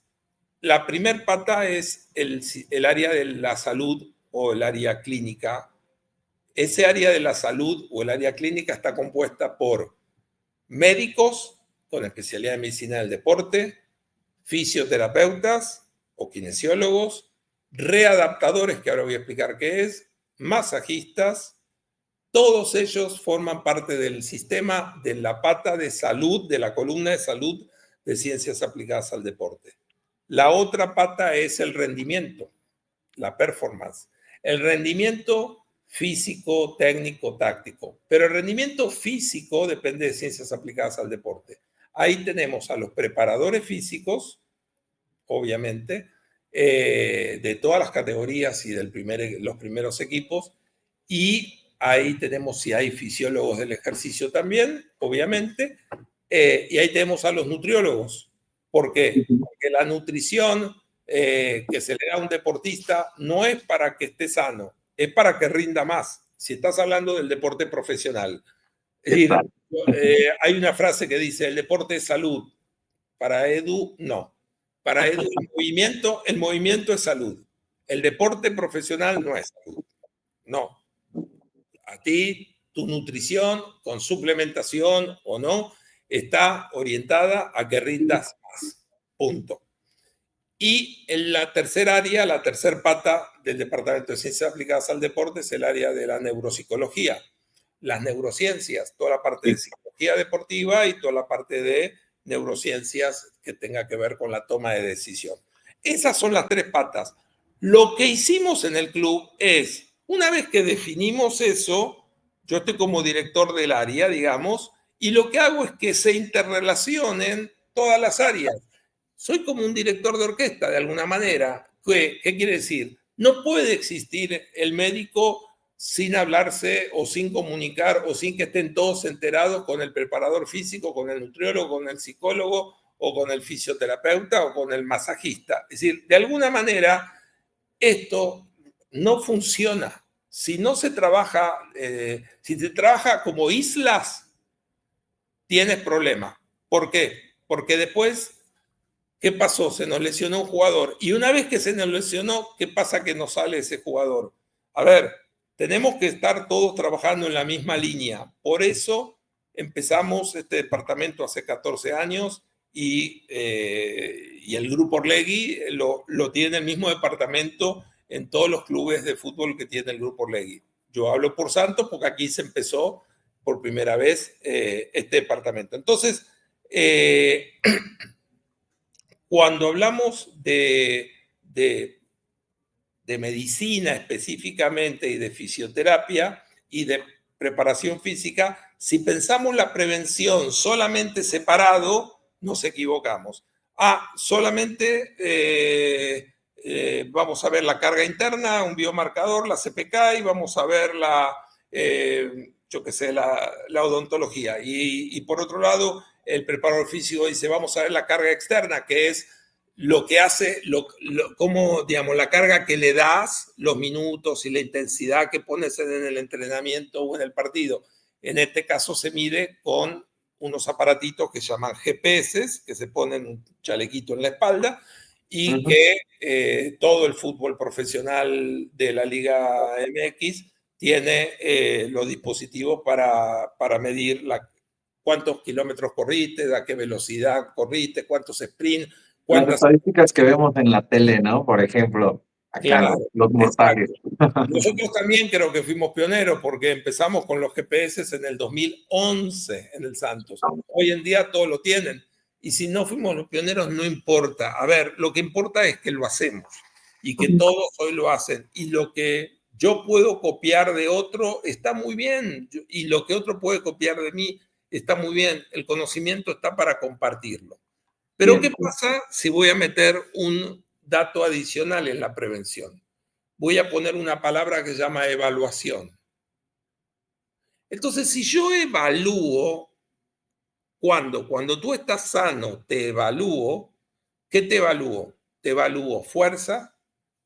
[SPEAKER 2] La primera pata es el área de la salud o el área clínica. Ese área de la salud o el área clínica está compuesta por médicos con especialidad en medicina del deporte, fisioterapeutas o kinesiólogos, readaptadores, que ahora voy a explicar qué es, masajistas. Todos ellos forman parte del sistema de la pata de salud, de la columna de salud de ciencias aplicadas al deporte. La otra pata es el rendimiento, la performance. El rendimiento físico, técnico, táctico. Pero el rendimiento físico depende de ciencias aplicadas al deporte. Ahí tenemos a los preparadores físicos, obviamente, de todas las categorías y los primeros equipos, y ahí tenemos si hay fisiólogos del ejercicio también, obviamente, y ahí tenemos a los nutriólogos. ¿Por qué? Porque la nutrición que se le da a un deportista no es para que esté sano, es para que rinda más, si estás hablando del deporte profesional. Es decir, hay una frase que dice, el deporte es salud. Para Edu, no. Para Edu, el movimiento es salud. El deporte profesional no es salud. No. A ti, tu nutrición, con suplementación o no, está orientada a que rindas más. Punto. Y en la tercera área, la tercera pata del Departamento de Ciencias Aplicadas al Deporte es el área de la neuropsicología, las neurociencias, toda la parte de psicología deportiva y toda la parte de neurociencias que tenga que ver con la toma de decisión. Esas son las tres patas. Lo que hicimos en el club es, una vez que definimos eso, yo estoy como director del área, digamos, y lo que hago es que se interrelacionen todas las áreas. Soy como un director de orquesta, de alguna manera. ¿Qué quiere decir? No puede existir el médico sin hablarse o sin comunicar o sin que estén todos enterados con el preparador físico, con el nutriólogo, con el psicólogo o con el fisioterapeuta o con el masajista. Es decir, de alguna manera esto no funciona. Si no se trabaja, si se trabaja como islas, tienes problemas. ¿Por qué? Porque después, ¿qué pasó? Se nos lesionó un jugador. Y una vez que se nos lesionó, ¿qué pasa que no sale ese jugador? A ver, tenemos que estar todos trabajando en la misma línea. Por eso empezamos este departamento hace 14 años y el Grupo Orlegui lo tiene el mismo departamento en todos los clubes de fútbol que tiene el Grupo Orlegui. Yo hablo por Santos porque aquí se empezó por primera vez este departamento. Entonces, cuando hablamos de medicina específicamente y de fisioterapia y de preparación física, si pensamos la prevención solamente separado, nos equivocamos. Solamente vamos a ver la carga interna, un biomarcador, la CPK, y vamos a ver la odontología. Y por otro lado, el preparador físico dice, vamos a ver la carga externa, que es lo que hace, como, digamos, la carga que le das, los minutos y la intensidad que pones en el entrenamiento o en el partido. En este caso se mide con unos aparatitos que se llaman GPS, que se ponen un chalequito en la espalda y que todo el fútbol profesional de la Liga MX tiene los dispositivos para medir cuántos kilómetros corriste, a qué velocidad corriste, cuántos sprints.
[SPEAKER 1] Las estadísticas que vemos en la tele, ¿no? Por ejemplo, acá, claro, los mortales.
[SPEAKER 2] Nosotros también creo que fuimos pioneros porque empezamos con los GPS en el 2011 en el Santos. Hoy en día todos lo tienen. Y si no fuimos los pioneros, no importa. A ver, lo que importa es que lo hacemos y que todos hoy lo hacen. Y lo que yo puedo copiar de otro está muy bien. Y lo que otro puede copiar de mí está muy bien. El conocimiento está para compartirlo. Pero ¿qué pasa si voy a meter un dato adicional en la prevención? Voy a poner una palabra que se llama evaluación. Entonces, si yo evalúo, cuando tú estás sano, te evalúo, ¿qué te evalúo? Te evalúo fuerza,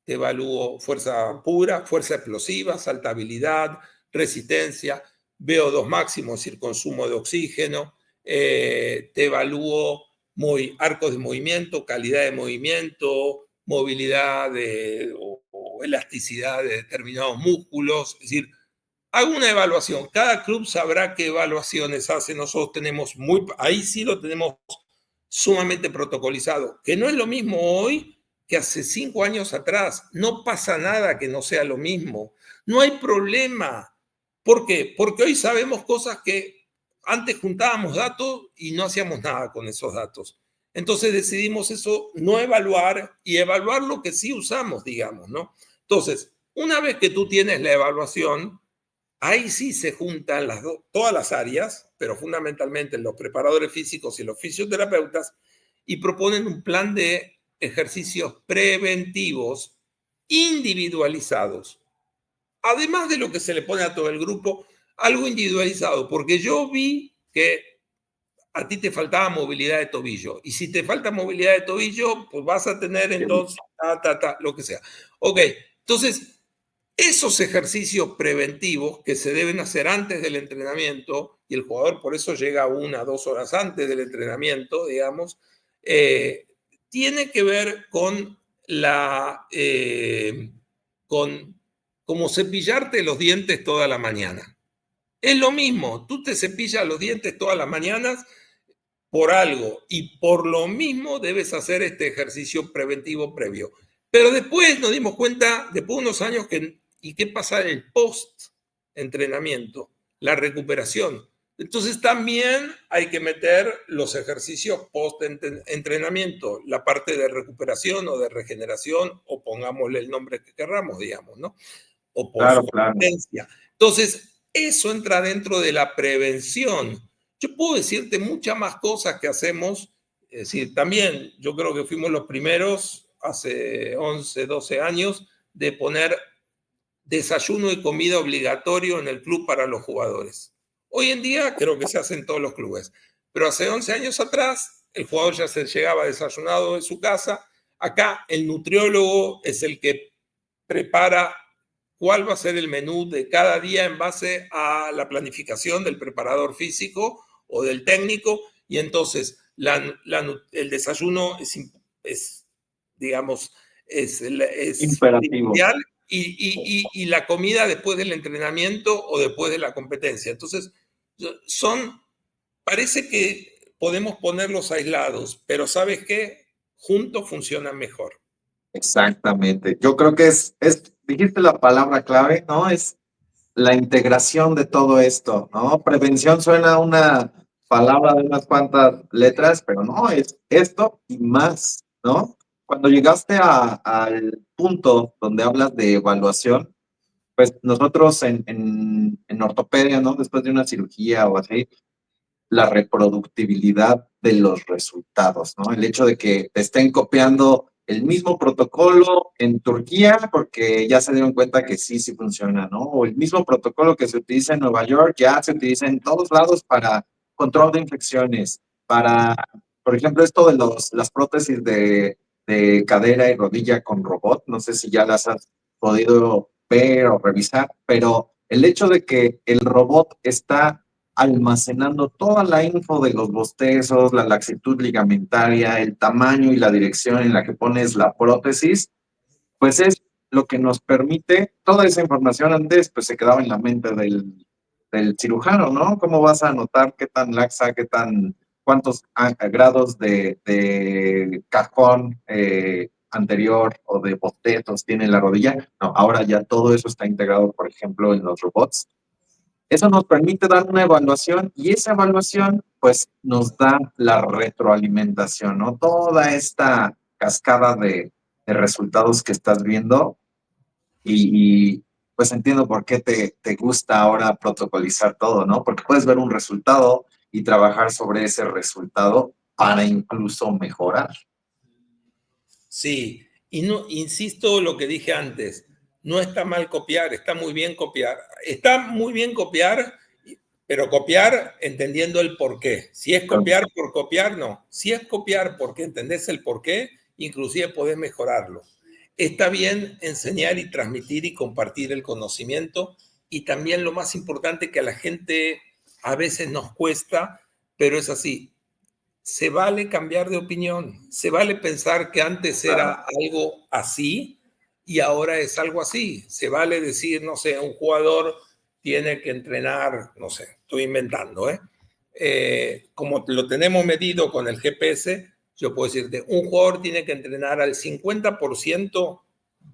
[SPEAKER 2] te evalúo fuerza pura, fuerza explosiva, saltabilidad, resistencia, VO2 máximo, es decir, consumo de oxígeno, te evalúo arcos de movimiento, calidad de movimiento, movilidad o elasticidad de determinados músculos. Es decir, hago una evaluación. Cada club sabrá qué evaluaciones hace. Nosotros tenemos ahí sí lo tenemos sumamente protocolizado, que no es lo mismo hoy que hace 5 años atrás. No pasa nada que no sea lo mismo. No hay problema. ¿Por qué? Porque hoy sabemos cosas que antes juntábamos datos y no hacíamos nada con esos datos. Entonces decidimos eso, no evaluar y evaluar lo que sí usamos, digamos, ¿no? Entonces, una vez que tú tienes la evaluación, ahí sí se juntan todas las áreas, pero fundamentalmente los preparadores físicos y los fisioterapeutas, y proponen un plan de ejercicios preventivos individualizados. Además de lo que se le pone a todo el grupo, algo individualizado, porque yo vi que a ti te faltaba movilidad de tobillo, y si te falta movilidad de tobillo, pues vas a tener entonces, lo que sea. Ok, entonces, esos ejercicios preventivos que se deben hacer antes del entrenamiento, y el jugador por eso llega 1 a 2 horas antes del entrenamiento, digamos, tiene que ver con con como cepillarte los dientes toda la mañana. Es lo mismo, tú te cepillas los dientes todas las mañanas por algo, y por lo mismo debes hacer este ejercicio preventivo previo. Pero después nos dimos cuenta, después de unos años, ¿y qué pasa en el post-entrenamiento? La recuperación. Entonces también hay que meter los ejercicios post-entrenamiento, la parte de recuperación o de regeneración, o pongámosle el nombre que querramos, digamos, ¿no? O por
[SPEAKER 1] Claro,
[SPEAKER 2] su
[SPEAKER 1] claro.
[SPEAKER 2] competencia. Entonces, eso entra dentro de la prevención. Yo puedo decirte muchas más cosas que hacemos. Es decir, también yo creo que fuimos los primeros hace 11, 12 años de poner desayuno y comida obligatorio en el club para los jugadores. Hoy en día creo que se hace en todos los clubes, pero hace 11 años atrás el jugador ya se llegaba desayunado de su casa. Acá el nutriólogo es el que prepara cuál va a ser el menú de cada día en base a la planificación del preparador físico o del técnico, y entonces el desayuno es digamos, es
[SPEAKER 1] Imperativo.
[SPEAKER 2] primordial, y la comida después del entrenamiento o después de la competencia. Entonces, parece que podemos ponerlos aislados, pero ¿sabes qué? Juntos funcionan mejor.
[SPEAKER 1] Exactamente. Yo creo que dijiste la palabra clave, ¿no? Es la integración de todo esto, ¿no? Prevención suena a una palabra de unas cuantas letras, pero no, es esto y más, ¿no? Cuando llegaste al punto donde hablas de evaluación, pues nosotros en ortopedia, ¿no? Después de una cirugía o así, la reproductibilidad de los resultados, ¿no? El hecho de que te estén copiando el mismo protocolo en Turquía porque ya se dieron cuenta que sí, sí funciona, ¿no? O el mismo protocolo que se utiliza en Nueva York ya se utiliza en todos lados para control de infecciones, para, por ejemplo, esto de las prótesis de cadera y rodilla con robot, no sé si ya las has podido ver o revisar, pero el hecho de que el robot está almacenando toda la info de los bostezos, la laxitud ligamentaria, el tamaño y la dirección en la que pones la prótesis, pues es lo que nos permite, toda esa información antes pues se quedaba en la mente del cirujano, ¿no? ¿Cómo vas a notar qué tan laxa, cuántos grados de cajón anterior o de bostezos tiene la rodilla? No, ahora ya todo eso está integrado, por ejemplo, en los robots. Eso nos permite dar una evaluación y esa evaluación pues nos da la retroalimentación, ¿no? Toda esta cascada de resultados que estás viendo pues entiendo por qué te gusta ahora protocolizar todo, ¿no? Porque puedes ver un resultado y trabajar sobre ese resultado para incluso mejorar.
[SPEAKER 2] Sí, y no, insisto lo que dije antes, no está mal copiar, está muy bien copiar. Está muy bien copiar, pero copiar entendiendo el porqué. Si es copiar por copiar, no. Si es copiar porque entendés el porqué, inclusive podés mejorarlo. Está bien enseñar y transmitir y compartir el conocimiento, y también lo más importante que a la gente a veces nos cuesta, pero es así. Se vale cambiar de opinión, se vale pensar que antes era algo así y ahora es algo así. Se vale decir, no sé, un jugador tiene que entrenar, no sé, estoy inventando, como lo tenemos medido con el GPS, yo puedo decirte, un jugador tiene que entrenar al 50%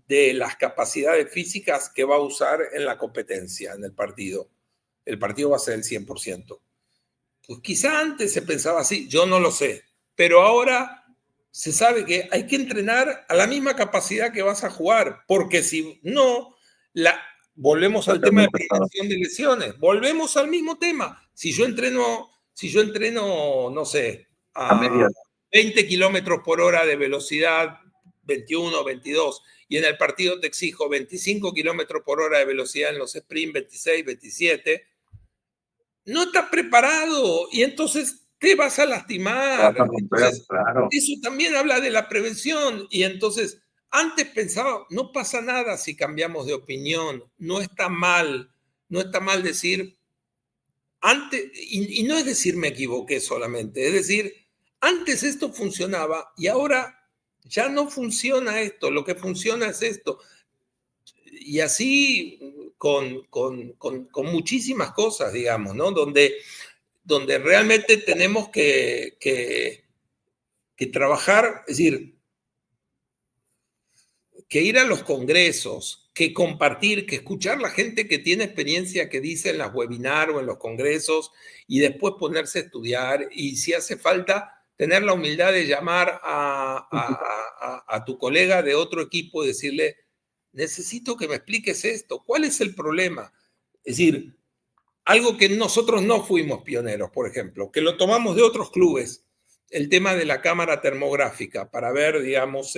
[SPEAKER 2] de las capacidades físicas que va a usar en la competencia, en el partido. El partido va a ser el 100%. Pues quizá antes se pensaba así, yo no lo sé, pero ahora se sabe que hay que entrenar a la misma capacidad que vas a jugar, porque si no, volvemos al tema de prevención de lesiones, volvemos al mismo tema. Si yo entreno, no sé,
[SPEAKER 1] A media.
[SPEAKER 2] 20 kilómetros por hora de velocidad, 21, 22, y en el partido te exijo 25 kilómetros por hora de velocidad en los sprints, 26, 27, no estás preparado y entonces te vas a lastimar. Entonces,
[SPEAKER 1] claro.
[SPEAKER 2] eso también habla de la prevención. Y entonces, antes pensaba, no pasa nada si cambiamos de opinión, no está mal decir, antes, y no es decir me equivoqué solamente, es decir, antes esto funcionaba y ahora ya no funciona esto, lo que funciona es esto. Y así con muchísimas cosas, digamos, ¿no? Donde realmente tenemos que trabajar, es decir, que ir a los congresos, que compartir, que escuchar a la gente que tiene experiencia que dice en las webinars o en los congresos y después ponerse a estudiar y si hace falta tener la humildad de llamar a tu colega de otro equipo y decirle, necesito que me expliques esto, ¿cuál es el problema? Es decir, algo que nosotros no fuimos pioneros, por ejemplo, que lo tomamos de otros clubes, el tema de la cámara termográfica, para ver, digamos,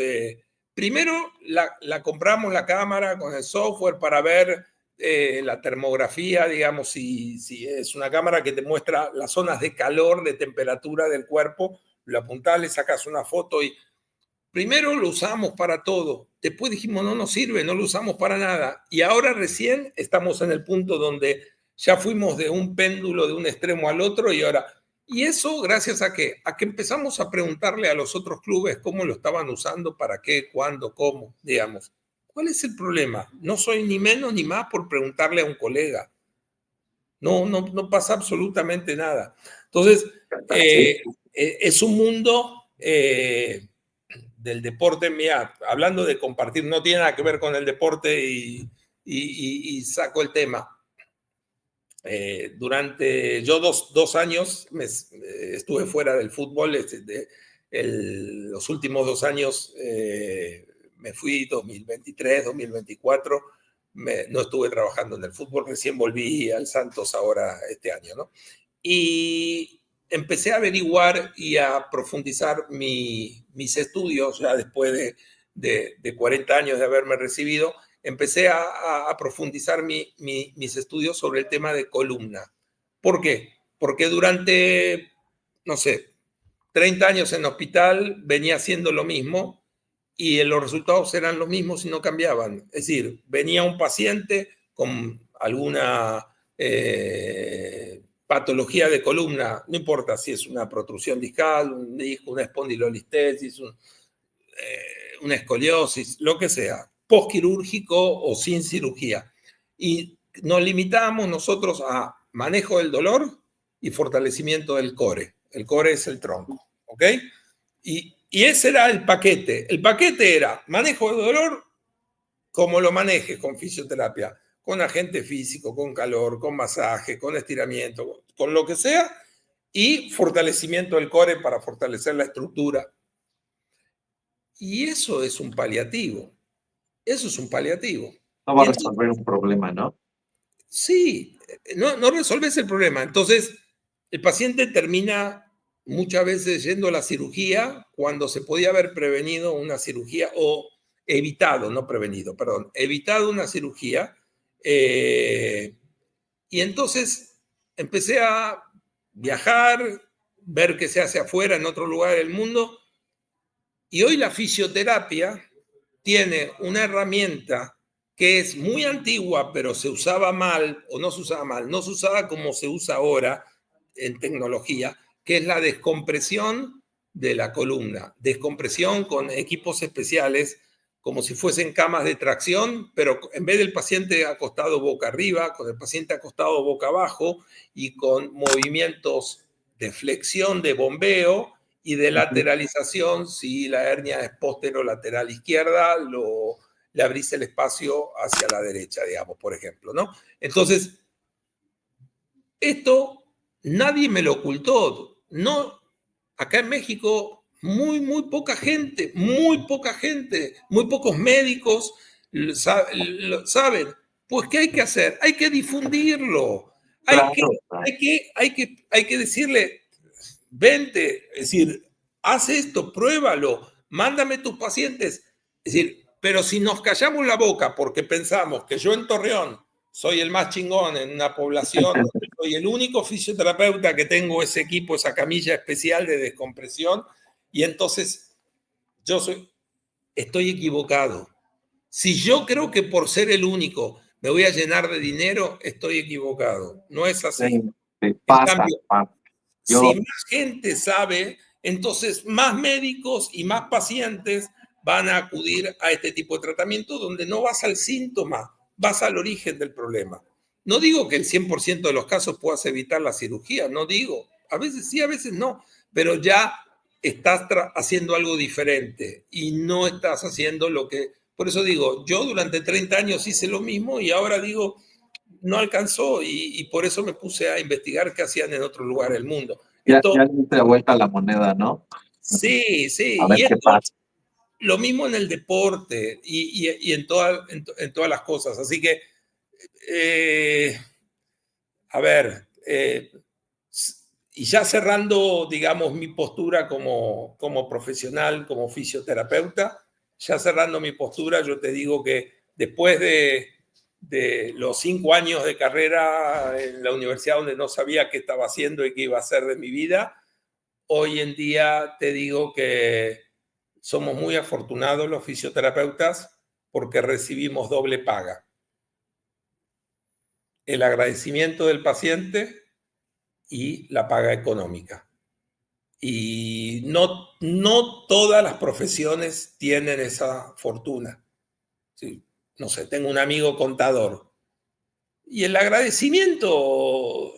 [SPEAKER 2] primero la compramos la cámara con el software para ver la termografía, digamos, si es una cámara que te muestra las zonas de calor, de temperatura del cuerpo, lo apuntás, le sacas una foto y primero lo usamos para todo, después dijimos no nos sirve, no lo usamos para nada y ahora recién estamos en el punto donde ya fuimos de un péndulo de un extremo al otro y ahora, ¿y eso gracias a qué? A que empezamos a preguntarle a los otros clubes cómo lo estaban usando, para qué, cuándo, cómo, digamos. ¿Cuál es el problema? No soy ni menos ni más por preguntarle a un colega. No pasa absolutamente nada. Entonces, es un mundo del deporte, mira, hablando de compartir, no tiene nada que ver con el deporte y saco el tema. Durante yo dos años estuve fuera del fútbol, los últimos 2 años me fui 2023, 2024, no estuve trabajando en el fútbol, recién volví al Santos ahora este año, ¿no? Y empecé a averiguar y a profundizar mis estudios, ya después de 40 años de haberme recibido, empecé a profundizar mis estudios sobre el tema de columna. ¿Por qué? Porque durante, no sé, 30 años en hospital venía haciendo lo mismo y los resultados eran los mismos y no cambiaban. Es decir, venía un paciente con alguna patología de columna, no importa si es una protrusión discal, un disco, una espondilolistesis, una escoliosis, lo que sea, postquirúrgico o sin cirugía. Y nos limitamos nosotros a manejo del dolor y fortalecimiento del core. El core es el tronco, ¿ok? Y ese era el paquete. El paquete era manejo del dolor como lo manejes con fisioterapia, con agente físico, con calor, con masaje, con estiramiento, con lo que sea, y fortalecimiento del core para fortalecer la estructura. Y eso es un paliativo. Eso es un paliativo.
[SPEAKER 1] No va a resolver un problema, ¿no?
[SPEAKER 2] Sí, no resolves el problema. Entonces, el paciente termina muchas veces yendo a la cirugía cuando se podía haber prevenido una cirugía o evitado, no prevenido, perdón, evitado una cirugía. Y entonces empecé a viajar, ver qué se hace afuera, en otro lugar del mundo. Y hoy la fisioterapia tiene una herramienta que es muy antigua, pero se usaba mal, o no se usaba mal, no se usaba como se usa ahora en tecnología, que es la descompresión de la columna. Descompresión con equipos especiales, como si fuesen camas de tracción, pero en vez del paciente acostado boca arriba, con el paciente acostado boca abajo y con movimientos de flexión, de bombeo y de lateralización. Si la hernia es posterolateral izquierda, le abrís el espacio hacia la derecha, digamos, por ejemplo, ¿no? Entonces, esto nadie me lo ocultó. No, acá en México, muy poca gente, muy pocos médicos saben. Pues, ¿qué hay que hacer? Hay que difundirlo.
[SPEAKER 1] Claro, claro.
[SPEAKER 2] Hay que decirle, vente, es decir, haz esto, pruébalo, mándame tus pacientes. Es decir, pero si nos callamos la boca porque pensamos que yo en Torreón soy el más chingón en una población, soy el único fisioterapeuta que tengo ese equipo, esa camilla especial de descompresión, y entonces estoy equivocado. Si yo creo que por ser el único me voy a llenar de dinero, estoy equivocado. No es así. En
[SPEAKER 1] Pasa,
[SPEAKER 2] cambio,
[SPEAKER 1] pasa.
[SPEAKER 2] si
[SPEAKER 1] Yo,
[SPEAKER 2] más gente sabe, entonces más médicos y más pacientes van a acudir a este tipo de tratamiento donde no vas al síntoma, vas al origen del problema. No digo que el 100% de los casos puedas evitar la cirugía, no digo. A veces sí, a veces no, pero ya estás haciendo algo diferente y no estás haciendo lo que... Por eso digo, yo durante 30 años hice lo mismo y ahora digo, no alcanzó y por eso me puse a investigar qué hacían en otro lugar del mundo.
[SPEAKER 1] ya
[SPEAKER 2] Esto,
[SPEAKER 1] le diste la vuelta a la moneda, ¿no?
[SPEAKER 2] sí,
[SPEAKER 1] A
[SPEAKER 2] sí,
[SPEAKER 1] ver
[SPEAKER 2] y
[SPEAKER 1] qué
[SPEAKER 2] esto
[SPEAKER 1] pasa.
[SPEAKER 2] lo mismo en el deporte y en todas las cosas. Así que, a ver, y ya cerrando, digamos, mi postura como profesional, como fisioterapeuta, ya cerrando mi postura, yo te digo que después de los 5 años de carrera en la universidad donde no sabía qué estaba haciendo y qué iba a hacer de mi vida, hoy en día te digo que somos muy afortunados los fisioterapeutas porque recibimos doble paga. El agradecimiento del paciente y la paga económica. Y no todas las profesiones tienen esa fortuna. Sí, no sé, tengo un amigo contador. Y el agradecimiento,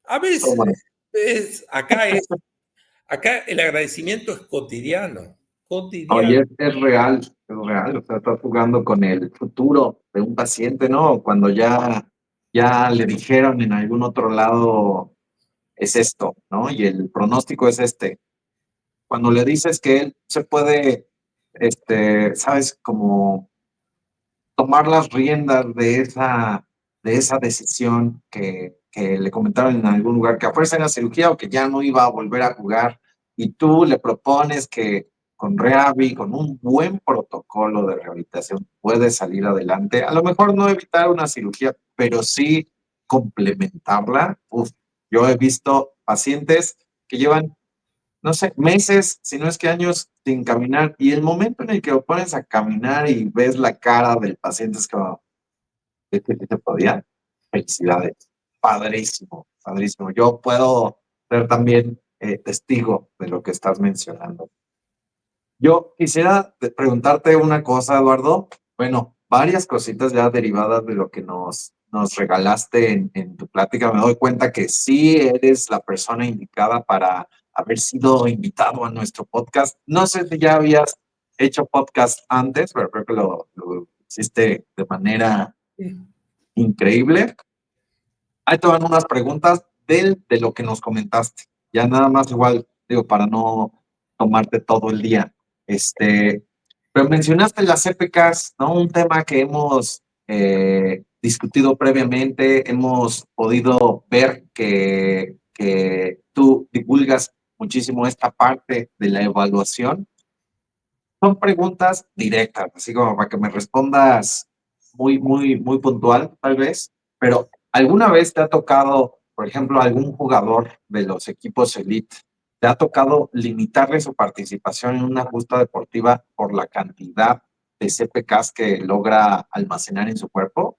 [SPEAKER 2] a
[SPEAKER 1] Tómalo.
[SPEAKER 2] veces, acá el agradecimiento es cotidiano, cotidiano.
[SPEAKER 1] Oye, es real, es real. O sea, estás jugando con el futuro de un paciente, ¿no? Cuando ya le dijeron en algún otro lado, es esto, ¿no? Y el pronóstico es este. Cuando le dices que él se puede, sabes, como tomar las riendas de esa decisión que le comentaron en algún lugar, que a fuerza en la cirugía o que ya no iba a volver a jugar, y tú le propones que con Rehabi, con un buen protocolo de rehabilitación, puede salir adelante. A lo mejor no evitar una cirugía, pero sí complementarla. Uf, yo he visto pacientes que llevan no sé, meses, si no es que años sin caminar. Y el momento en el que lo pones a caminar y ves la cara del paciente es como, ¿es que te podía? Felicidades. Padrísimo, padrísimo. Yo puedo ser también testigo de lo que estás mencionando. Yo quisiera preguntarte una cosa, Eduardo. Bueno, varias cositas ya derivadas de lo que nos regalaste en tu plática. Me doy cuenta que sí eres la persona indicada para haber sido invitado a nuestro podcast. No sé si ya habías hecho podcast antes, pero creo que lo hiciste de manera increíble. Ahí te van unas preguntas de lo que nos comentaste. Ya nada más igual, digo, para no tomarte todo el día. Pero mencionaste las CPKs, ¿no? Un tema que hemos discutido previamente, hemos podido ver que tú divulgas muchísimo esta parte de la evaluación. Son preguntas directas, así como para que me respondas muy puntual, tal vez, pero ¿alguna vez te ha tocado, por ejemplo, algún jugador de los equipos elite, te ha tocado limitarle su participación en una justa deportiva por la cantidad de CPKs que logra almacenar en su cuerpo?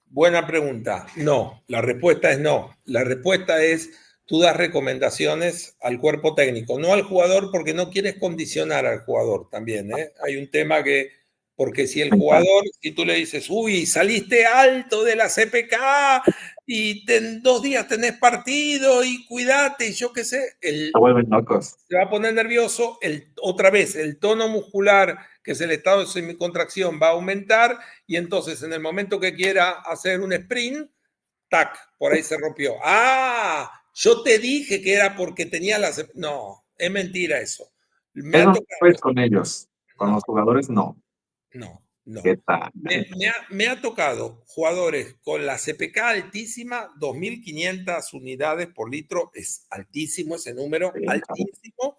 [SPEAKER 2] Buena pregunta. No, la respuesta es no. La respuesta es, tú das recomendaciones al cuerpo técnico, no al jugador porque no quieres condicionar al jugador también, ¿eh? Hay un tema que, porque si el
[SPEAKER 1] Me encanta.
[SPEAKER 2] jugador, si tú le dices, uy, saliste alto de la CPK y en 2 días tenés partido y cuídate, y yo qué sé,
[SPEAKER 1] Se vuelven locos.
[SPEAKER 2] se va a poner nervioso, otra vez el tono muscular, que es el estado de semicontracción, va a aumentar y entonces en el momento que quiera hacer un sprint, tac, por ahí se rompió. Ah, Yo te dije que era porque tenía las... No, es mentira eso. Me ha
[SPEAKER 1] Eso no puedes
[SPEAKER 2] tocado.
[SPEAKER 1] con ellos. Con
[SPEAKER 2] No,
[SPEAKER 1] los jugadores, no.
[SPEAKER 2] no.
[SPEAKER 1] ¿Qué tal?
[SPEAKER 2] Me ha tocado jugadores con la CPK altísima, 2.500 unidades por litro, es altísimo ese número,
[SPEAKER 1] Bien, chavo.
[SPEAKER 2] altísimo,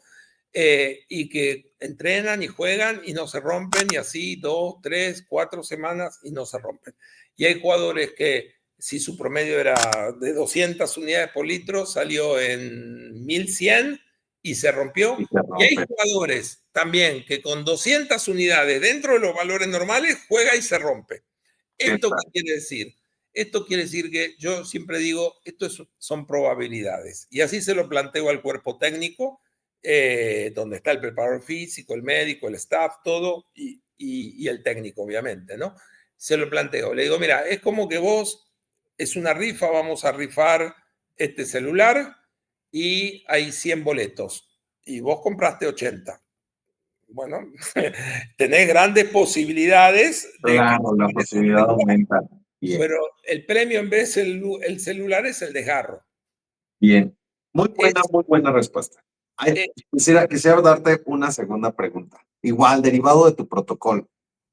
[SPEAKER 2] y que entrenan y juegan y no se rompen, y así 2, 3, 4 semanas y no se rompen. Y hay jugadores que, si su promedio era de 200 unidades por litro, salió en 1.100 y se rompió.
[SPEAKER 1] Y se
[SPEAKER 2] Y hay
[SPEAKER 1] rompe.
[SPEAKER 2] jugadores también que con 200 unidades dentro de los valores normales juega y se rompe.
[SPEAKER 1] ¿Qué
[SPEAKER 2] ¿Esto
[SPEAKER 1] tal?
[SPEAKER 2] qué quiere decir? Esto quiere decir que yo siempre digo, son probabilidades. Y así se lo planteo al cuerpo técnico, donde está el preparador físico, el médico, el staff, todo, y el técnico, obviamente, ¿no? Se lo planteo. Le digo, mira, es como que vos, es una rifa, vamos a rifar este celular y hay 100 boletos. Y vos compraste 80. Bueno, tenés grandes posibilidades de que
[SPEAKER 1] Claro, la posibilidad aumenta. Bien,
[SPEAKER 2] pero el premio en vez el celular es el desgarro.
[SPEAKER 1] bien.
[SPEAKER 2] Es,
[SPEAKER 1] Muy buena respuesta. Ay,
[SPEAKER 2] eh,
[SPEAKER 1] quisiera darte una segunda pregunta. Igual, derivado de tu protocolo.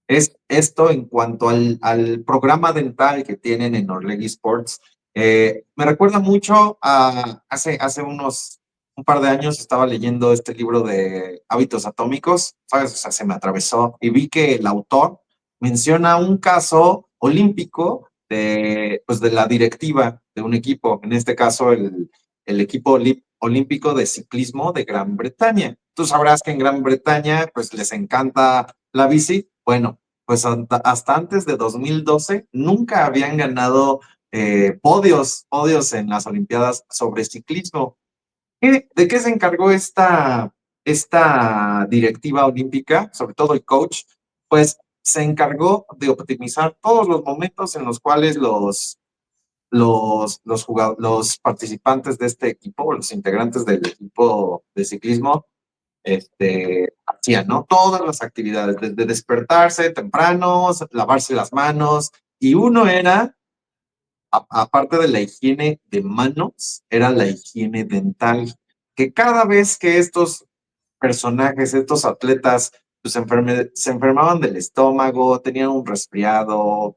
[SPEAKER 1] Es esto en cuanto al programa dental que tienen en Orlegui Sports. Me recuerda mucho a hace un par de años estaba leyendo este libro de Hábitos Atómicos, ¿sabes? O sea, se me atravesó y vi que el autor menciona un caso olímpico pues de la directiva de un equipo, en este caso el equipo olímpico de ciclismo de Gran Bretaña. Tú sabrás que en Gran Bretaña pues les encanta la bici. Bueno, pues hasta antes de 2012 nunca habían ganado podios en las Olimpiadas sobre ciclismo. ¿De qué se encargó esta directiva olímpica, sobre todo el coach? Pues se encargó de optimizar todos los momentos en los cuales los participantes de este equipo, los integrantes del equipo de ciclismo, hacían, ¿no? Todas las actividades, desde despertarse temprano, lavarse las manos, y uno era, aparte de la higiene de manos, era la higiene dental, que cada vez que estos personajes, estos atletas, pues se enfermaban del estómago, tenían un resfriado,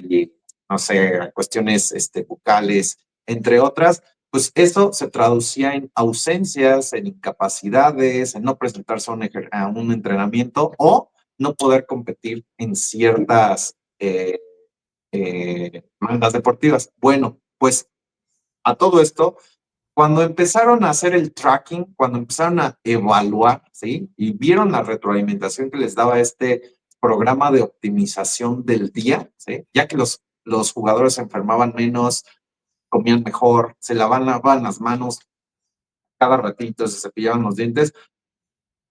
[SPEAKER 1] y, no sé, cuestiones bucales, entre otras, pues eso se traducía en ausencias, en incapacidades, en no presentarse a un entrenamiento o no poder competir en ciertas mandas deportivas. Bueno, pues a todo esto, cuando empezaron a hacer el tracking, cuando empezaron a evaluar, ¿sí? Y vieron la retroalimentación que les daba este programa de optimización del día, ¿sí? Ya que los jugadores se enfermaban menos, comían mejor, se lavaban las manos cada ratito, se cepillaban los dientes,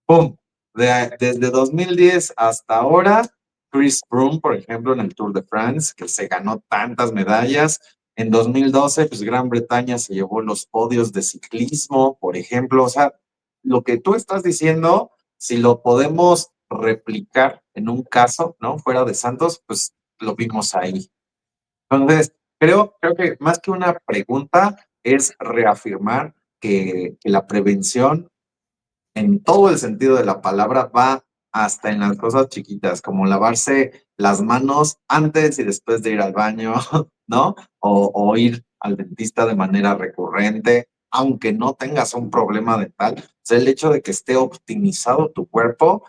[SPEAKER 1] ¡pum! Desde 2010 hasta ahora, Chris Froome, por ejemplo, en el Tour de France, que se ganó tantas medallas. En 2012, pues Gran Bretaña se llevó los podios de ciclismo, por ejemplo. O sea, lo que tú estás diciendo, si lo podemos replicar en un caso, ¿no? Fuera de Santos, pues lo vimos ahí. Entonces, creo que más que una pregunta, es reafirmar que la prevención en todo el sentido de la palabra, va hasta en las cosas chiquitas, como lavarse las manos antes y después de ir al baño, ¿no? O ir al dentista de manera recurrente, aunque no tengas un problema dental. O sea, el hecho de que esté optimizado tu cuerpo,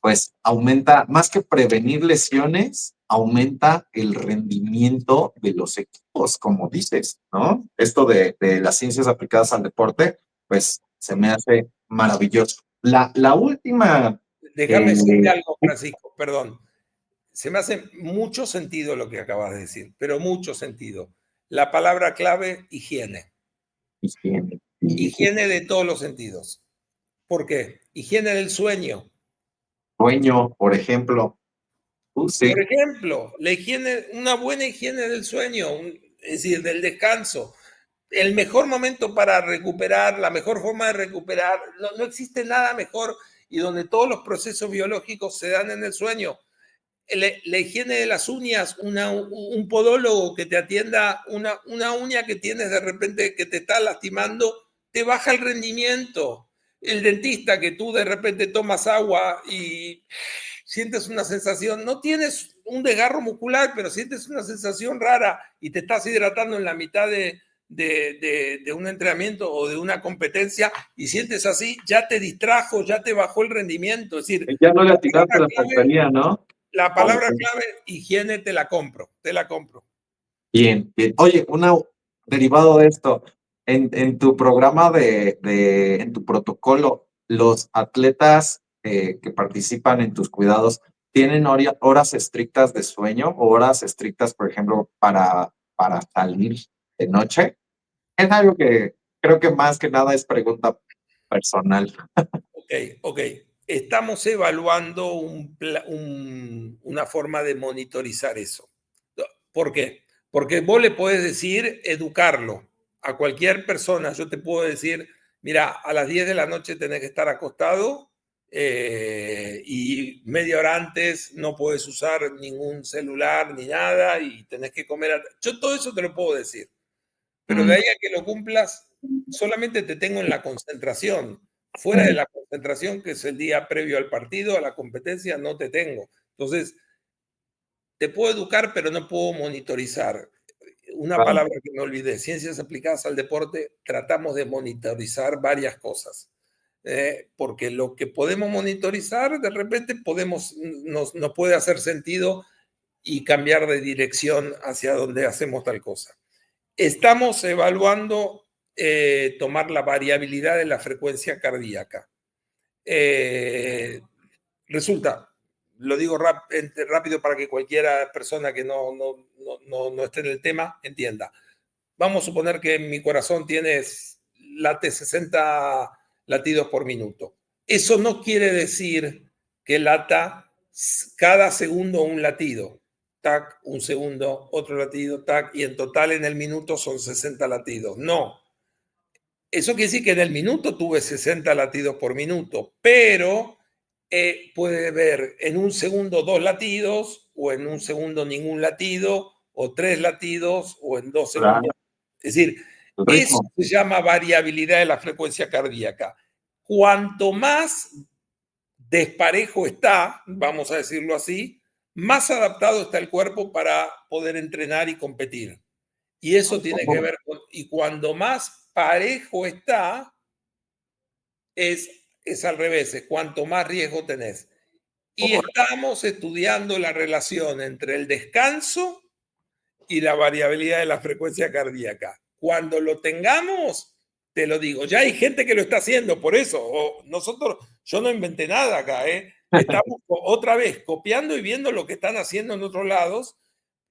[SPEAKER 1] pues aumenta, más que prevenir lesiones, aumenta el rendimiento de los equipos, como dices, ¿no? Esto de las ciencias aplicadas al deporte, pues se me hace maravilloso. La última,
[SPEAKER 2] déjame
[SPEAKER 1] eh,
[SPEAKER 2] decirte algo, Francisco, perdón. Se me hace mucho sentido lo que acabas de decir, pero mucho sentido. La palabra clave, higiene.
[SPEAKER 1] higiene y
[SPEAKER 2] Higiene de todos los sentidos. ¿Por qué? Higiene del sueño.
[SPEAKER 1] sueño, por ejemplo. Sí,
[SPEAKER 2] Por ejemplo, la higiene, una buena higiene del sueño, es decir, del descanso. El mejor momento para recuperar, la mejor forma de recuperar, no existe nada mejor y donde todos los procesos biológicos se dan en el sueño. la higiene de las uñas, un podólogo que te atienda una uña que tienes de repente que te está lastimando, te baja el rendimiento. El dentista que tú de repente tomas agua y sientes una sensación, no tienes un desgarro muscular, pero sientes una sensación rara y te estás hidratando en la mitad de un entrenamiento o de una competencia y sientes así, ya te distrajo, ya te bajó el rendimiento. Es decir,
[SPEAKER 1] Ya no le atinaste la portería, ¿no?
[SPEAKER 2] la palabra clave, higiene, te la compro.
[SPEAKER 1] Bien, bien. Oye, derivado de esto, en tu programa en tu protocolo, los atletas que participan en tus cuidados, ¿tienen horas estrictas de sueño o horas estrictas, por ejemplo, para salir de noche? Es algo que creo que más que nada es pregunta personal.
[SPEAKER 2] Ok. Estamos evaluando una forma de monitorizar eso. ¿Por qué? Porque vos le podés decir educarlo a cualquier persona. Yo te puedo decir, mira, a las 10 de la noche tenés que estar acostado y media hora antes no puedes usar ningún celular ni nada y tenés que comer. Yo todo eso te lo puedo decir. Pero de ahí a que lo cumplas, solamente te tengo en la concentración. Fuera de la concentración, que es el día previo al partido, a la competencia, no te tengo. Entonces, te puedo educar, pero no puedo monitorizar. Una palabra que me olvidé, ciencias aplicadas al deporte, tratamos de monitorizar varias cosas. Porque lo que podemos monitorizar, de repente nos puede hacer sentido y cambiar de dirección hacia donde hacemos tal cosa. Estamos evaluando tomar la variabilidad de la frecuencia cardíaca. Resulta, lo digo rápido para que cualquiera persona que no esté en el tema entienda. Vamos a suponer que mi corazón late 60 latidos por minuto. Eso no quiere decir que lata cada segundo un latido. Tac, un segundo, otro latido, tac, y en total en el minuto son 60 latidos. No. Eso quiere decir que en el minuto tuve 60 latidos por minuto, pero puede haber en un segundo 2 latidos, o en un segundo ningún latido, o 3 latidos, o en 2 segundos. Es decir, eso se llama variabilidad de la frecuencia cardíaca. Cuanto más desparejo está, vamos a decirlo así, más adaptado está el cuerpo para poder entrenar y competir. Y eso tiene que ver con, y cuando más parejo está, es al revés, es cuanto más riesgo tenés. Y estamos estudiando la relación entre el descanso y la variabilidad de la frecuencia cardíaca. Cuando lo tengamos, te lo digo. Ya hay gente que lo está haciendo, por eso. Yo no inventé nada acá, ¿eh? Estamos otra vez copiando y viendo lo que están haciendo en otros lados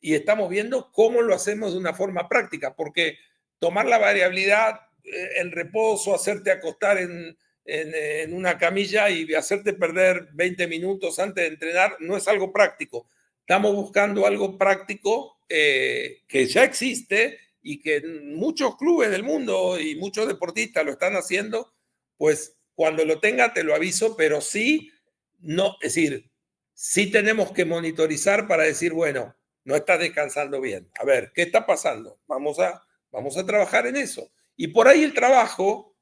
[SPEAKER 2] y estamos viendo cómo lo hacemos de una forma práctica, porque tomar la variabilidad en reposo, hacerte acostar en una camilla y hacerte perder 20 minutos antes de entrenar, no es algo práctico. Estamos buscando algo práctico que ya existe y que muchos clubes del mundo y muchos deportistas lo están haciendo, pues cuando lo tenga te lo aviso, pero sí, no, es decir, sí tenemos que monitorizar para decir, bueno, no estás descansando bien. A ver, ¿qué está pasando? Vamos a trabajar en eso. Y por ahí el trabajo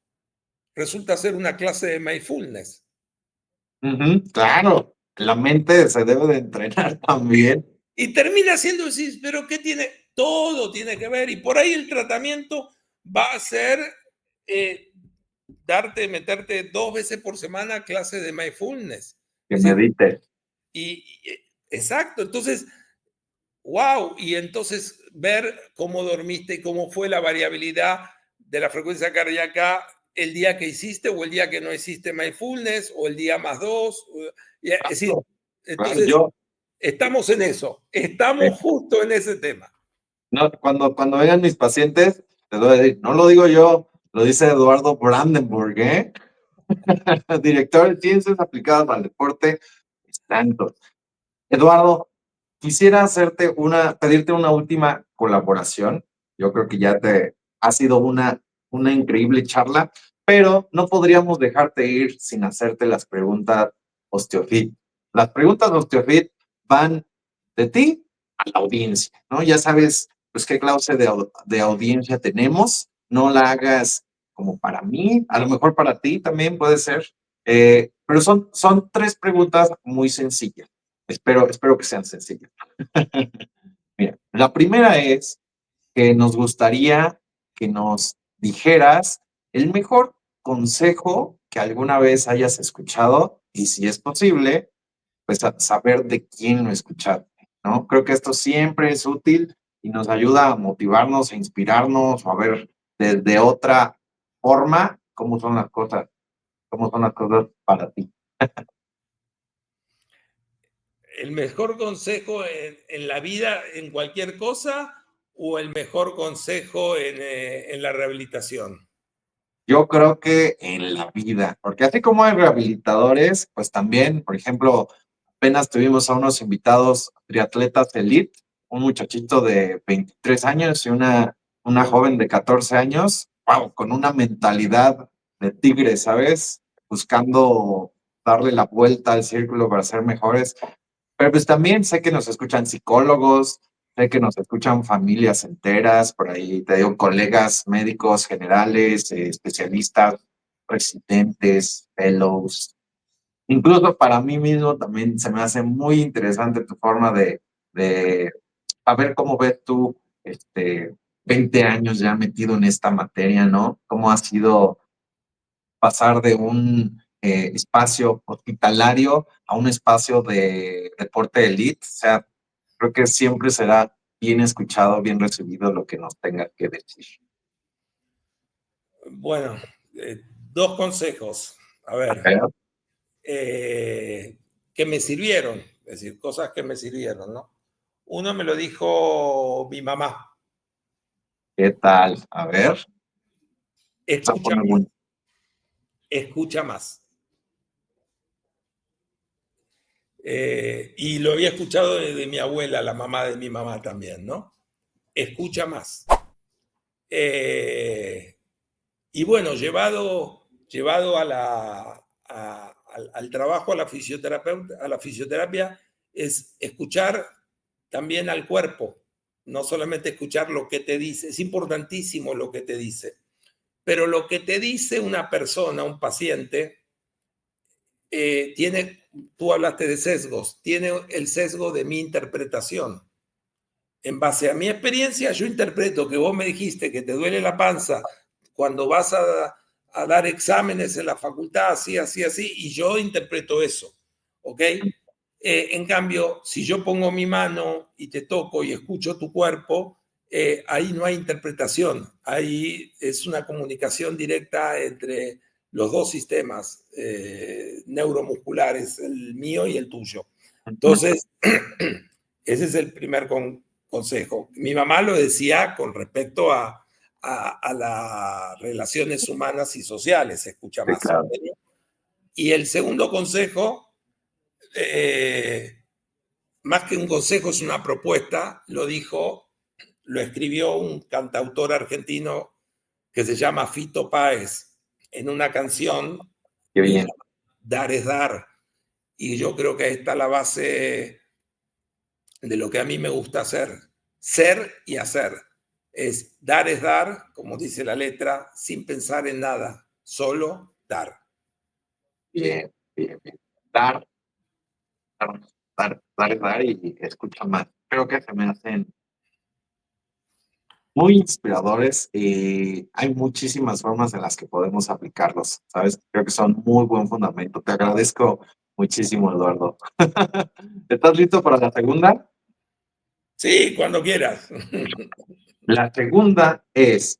[SPEAKER 2] resulta ser una clase de mindfulness.
[SPEAKER 1] Claro, la mente se debe de entrenar también.
[SPEAKER 2] Y termina siendo decir, pero ¿qué tiene? Todo tiene que ver. Y por ahí el tratamiento va a ser meterte 2 veces por semana clase de mindfulness.
[SPEAKER 1] Que medites.
[SPEAKER 2] Exacto. Entonces, wow. Y entonces ver cómo dormiste y cómo fue la variabilidad de la frecuencia cardíaca el día que hiciste o el día que no hiciste mindfulness o el día más 2. Es decir, entonces estamos en eso. Estamos justo en ese tema.
[SPEAKER 1] No, cuando vengan mis pacientes, te voy a decir, no lo digo yo, lo dice Eduardo Brandenburg, ¿eh? Director de Ciencias Aplicadas al Deporte, Stanford. Eduardo, quisiera pedirte una última colaboración. Yo creo que ha sido una increíble charla, pero no podríamos dejarte ir sin hacerte las preguntas OsteoFit. Las preguntas OsteoFit van de ti a la audiencia, ¿no? Ya sabes, pues, qué clase de audiencia tenemos. No la hagas como para mí, a lo mejor para ti también puede ser, pero son 3 preguntas muy sencillas. Espero que sean sencillas. Mira, la primera es que nos gustaría que nos dijeras el mejor consejo que alguna vez hayas escuchado y si es posible, pues saber de quién lo escuchaste, ¿no? Creo que esto siempre es útil y nos ayuda a motivarnos, a inspirarnos o a ver de otra forma cómo son las cosas para ti.
[SPEAKER 2] ¿El mejor consejo en la vida, en cualquier cosa, o el mejor consejo en la rehabilitación?
[SPEAKER 1] Yo creo que en la vida, porque así como hay rehabilitadores, pues también, por ejemplo, apenas tuvimos a unos invitados triatletas elite, un muchachito de 23 años y una joven de 14 años, wow, con una mentalidad de tigre, ¿sabes? Buscando darle la vuelta al círculo para ser mejores. Pero pues también sé que nos escuchan psicólogos, sé que nos escuchan familias enteras, por ahí te digo, colegas médicos generales, especialistas, residentes, fellows. Incluso para mí mismo también se me hace muy interesante tu forma de a ver cómo ves tú, 20 años ya metido en esta materia, ¿no? ¿Cómo ha sido pasar de un espacio hospitalario a un espacio de deporte elite? O sea, creo que siempre será bien escuchado, bien recibido lo que nos tenga que decir.
[SPEAKER 2] Bueno, dos consejos. A ver,
[SPEAKER 1] ¿Ok?
[SPEAKER 2] que me sirvieron, es decir, cosas que me sirvieron, ¿no? Uno me lo dijo mi mamá.
[SPEAKER 1] ¿Qué tal? A ver, se
[SPEAKER 2] Escucha
[SPEAKER 1] pone
[SPEAKER 2] más,
[SPEAKER 1] bueno.
[SPEAKER 2] escucha más. Y lo había escuchado de mi abuela, la mamá de mi mamá también, ¿no? Escucha más. Eh, y bueno, llevado al trabajo, a la fisioterapia, es escuchar también al cuerpo, no solamente escuchar lo que te dice, es importantísimo lo que te dice, pero lo que te dice una persona, un paciente, tú hablaste de sesgos, tiene el sesgo de mi interpretación. En base a mi experiencia, yo interpreto que vos me dijiste que te duele la panza cuando vas a dar exámenes en la facultad, así, así, así, y yo interpreto eso, ¿ok? En cambio, si yo pongo mi mano y te toco y escucho tu cuerpo, ahí no hay interpretación, ahí es una comunicación directa entre los dos sistemas neuromusculares, el mío y el tuyo. Entonces, ese es el primer consejo. Mi mamá lo decía con respecto a las relaciones humanas y sociales, se escucha
[SPEAKER 1] Sí,
[SPEAKER 2] más.
[SPEAKER 1] claro.
[SPEAKER 2] Y el segundo consejo, más que un consejo, es una propuesta, lo escribió un cantautor argentino que se llama Fito Páez en una canción
[SPEAKER 1] Qué
[SPEAKER 2] que
[SPEAKER 1] bien.
[SPEAKER 2] llama Dar es Dar. Y yo creo que ahí está la base de lo que a mí me gusta hacer, ser y hacer. Es dar, como dice la letra, sin pensar en nada, solo dar.
[SPEAKER 1] Bien, bien, bien. Dar, dar y escucha más. Creo que se me hacen muy inspiradores y hay muchísimas formas en las que podemos aplicarlos, ¿sabes? Creo que son muy buen fundamento. Te agradezco muchísimo, Eduardo. ¿Estás listo para la segunda?
[SPEAKER 2] Sí, cuando quieras.
[SPEAKER 1] La segunda es,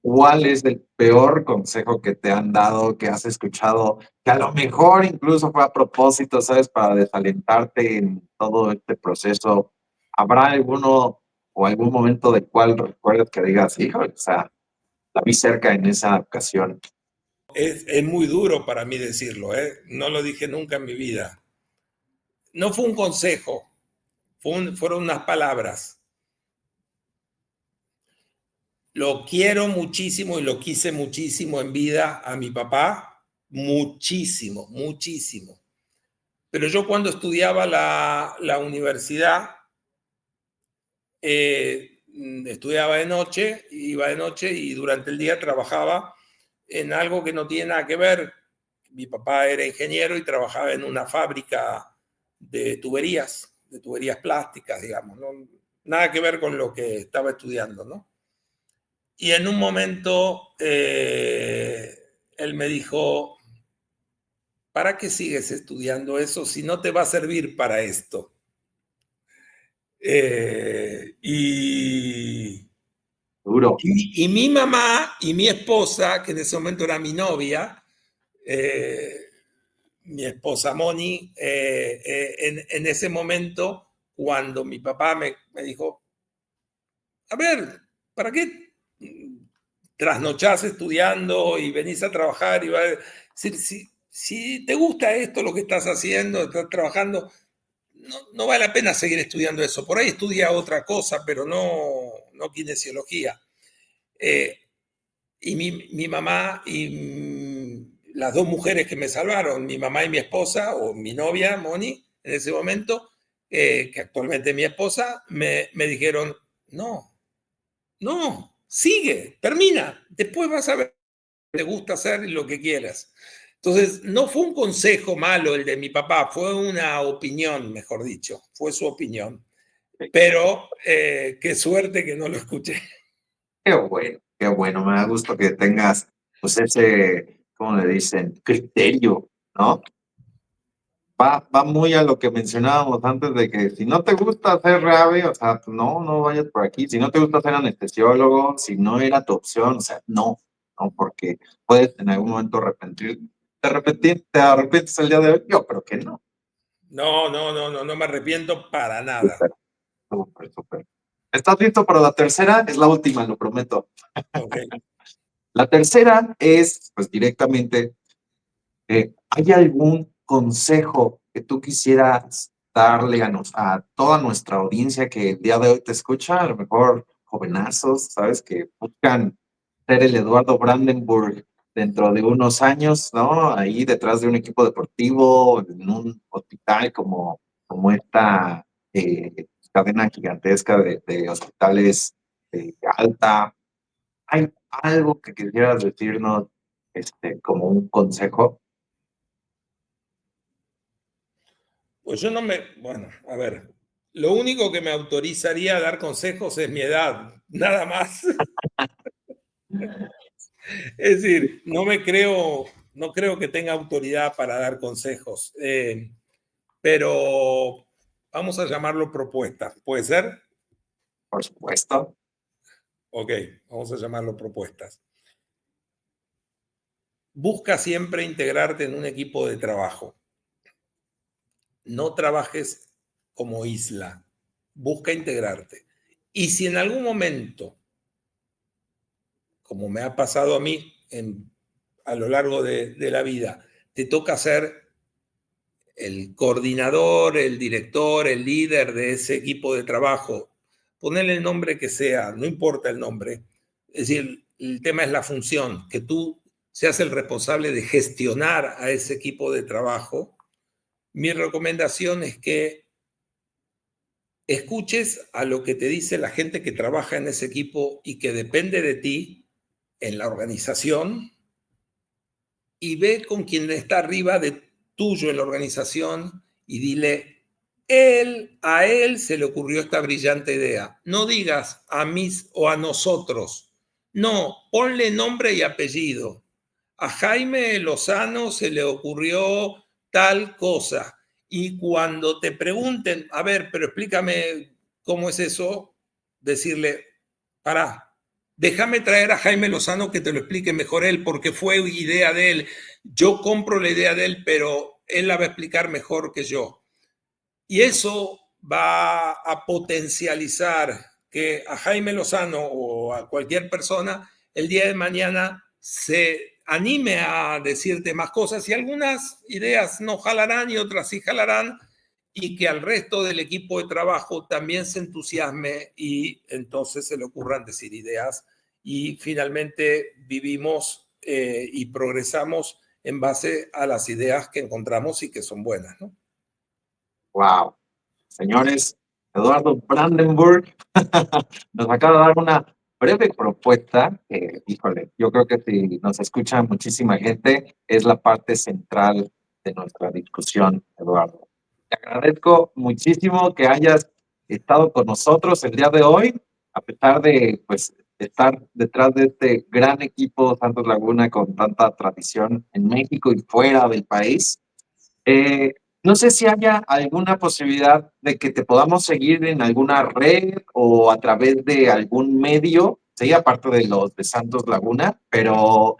[SPEAKER 1] ¿cuál es el peor consejo que te han dado, que has escuchado, que a lo mejor incluso fue a propósito, ¿sabes? Para desalentarte en todo este proceso. ¿Habrá alguno o algún momento del cual recuerdes que digas, híjole, o sea, la vi cerca en esa ocasión?
[SPEAKER 2] Es muy duro para mí decirlo, ¿eh? No lo dije nunca en mi vida. No fue un consejo, fueron unas palabras. Lo quiero muchísimo y lo quise muchísimo en vida a mi papá, muchísimo, muchísimo. Pero yo cuando estudiaba la universidad, estudiaba de noche, iba de noche y durante el día trabajaba en algo que no tiene nada que ver. Mi papá era ingeniero y trabajaba en una fábrica de tuberías plásticas, digamos, ¿no? Nada que ver con lo que estaba estudiando, ¿no? Y en un momento él me dijo, ¿para qué sigues estudiando eso si no te va a servir para esto? Y
[SPEAKER 1] Duro.
[SPEAKER 2] Y mi mamá y mi esposa, que en ese momento era mi novia, mi esposa Moni, en ese momento, cuando mi papá me dijo, a ver, ¿para qué trasnochás estudiando y venís a trabajar? Y va a decir, si te gusta esto, lo que estás haciendo, estás trabajando, no vale la pena seguir estudiando eso. Por ahí estudia otra cosa, pero no kinesiología. Y mi mamá y las dos mujeres que me salvaron, mi mamá y mi esposa, o mi novia, Moni, en ese momento, que actualmente es mi esposa, me dijeron, no, sigue, termina, después vas a ver lo que te gusta hacer y lo que quieras. Entonces, no fue un consejo malo el de mi papá, fue una opinión, mejor dicho, fue su opinión. Pero qué suerte que no lo escuché.
[SPEAKER 1] Qué bueno, me da gusto que tengas, pues ese, ¿cómo le dicen? Criterio, ¿no? Va muy a lo que mencionábamos antes de que si no te gusta hacer rave, o sea, pues no vayas por aquí. Si no te gusta ser anestesiólogo, si no era tu opción, o sea, no, porque puedes en algún momento arrepentir. ¿Te arrepientes el día de hoy? Yo creo que no.
[SPEAKER 2] No me arrepiento para nada.
[SPEAKER 1] Súper, súper. ¿Estás listo para la tercera? Es la última, lo prometo.
[SPEAKER 2] Ok.
[SPEAKER 1] La tercera es, pues directamente, ¿hay algún consejo que tú quisieras darle a toda nuestra audiencia que el día de hoy te escucha? A lo mejor jovenazos, ¿sabes? Que buscan ser el Eduardo Brandenburg dentro de unos años, ¿no? Ahí detrás de un equipo deportivo, en un hospital como esta cadena gigantesca de hospitales de alta. ¿Hay algo que quisieras decirnos como un consejo?
[SPEAKER 2] Pues yo bueno, a ver, lo único que me autorizaría a dar consejos es mi edad, nada más. Es decir, no creo que tenga autoridad para dar consejos, pero vamos a llamarlo propuesta. ¿Puede ser?
[SPEAKER 1] Por supuesto.
[SPEAKER 2] Ok, vamos a llamarlo propuestas. Busca siempre integrarte en un equipo de trabajo. No trabajes como isla. Busca integrarte. Y si en algún momento, como me ha pasado a mí a lo largo de la vida, te toca ser el coordinador, el director, el líder de ese equipo de trabajo, ponele el nombre que sea, no importa el nombre. Es decir, el tema es la función, que tú seas el responsable de gestionar a ese equipo de trabajo. Mi recomendación es que escuches a lo que te dice la gente que trabaja en ese equipo y que depende de ti en la organización, y ve con quien está arriba de tuyo en la organización y dile, a él se le ocurrió esta brillante idea. No digas a mí o a nosotros. No, ponle nombre y apellido. A Jaime Lozano se le ocurrió tal cosa. Y cuando te pregunten, a ver, pero explícame cómo es eso, decirle, pará, déjame traer a Jaime Lozano que te lo explique mejor él, porque fue idea de él. Yo compro la idea de él, pero él la va a explicar mejor que yo. Y eso va a potencializar que a Jaime Lozano o a cualquier persona el día de mañana se anime a decirte más cosas, y algunas ideas no jalarán y otras sí jalarán, y que al resto del equipo de trabajo también se entusiasme y entonces se le ocurran decir ideas, y finalmente vivimos y progresamos en base a las ideas que encontramos y que son buenas, ¿no?
[SPEAKER 1] Wow. Señores, Eduardo Brandenburg nos acaba de dar una breve propuesta. Híjole, yo creo que si nos escucha muchísima gente, es la parte central de nuestra discusión, Eduardo. Te agradezco muchísimo que hayas estado con nosotros el día de hoy, a pesar de pues, estar detrás de este gran equipo Santos Laguna con tanta tradición en México y fuera del país. Eh, no sé si haya alguna posibilidad de que te podamos seguir en alguna red o a través de algún medio, sí, aparte de los de Santos Laguna, pero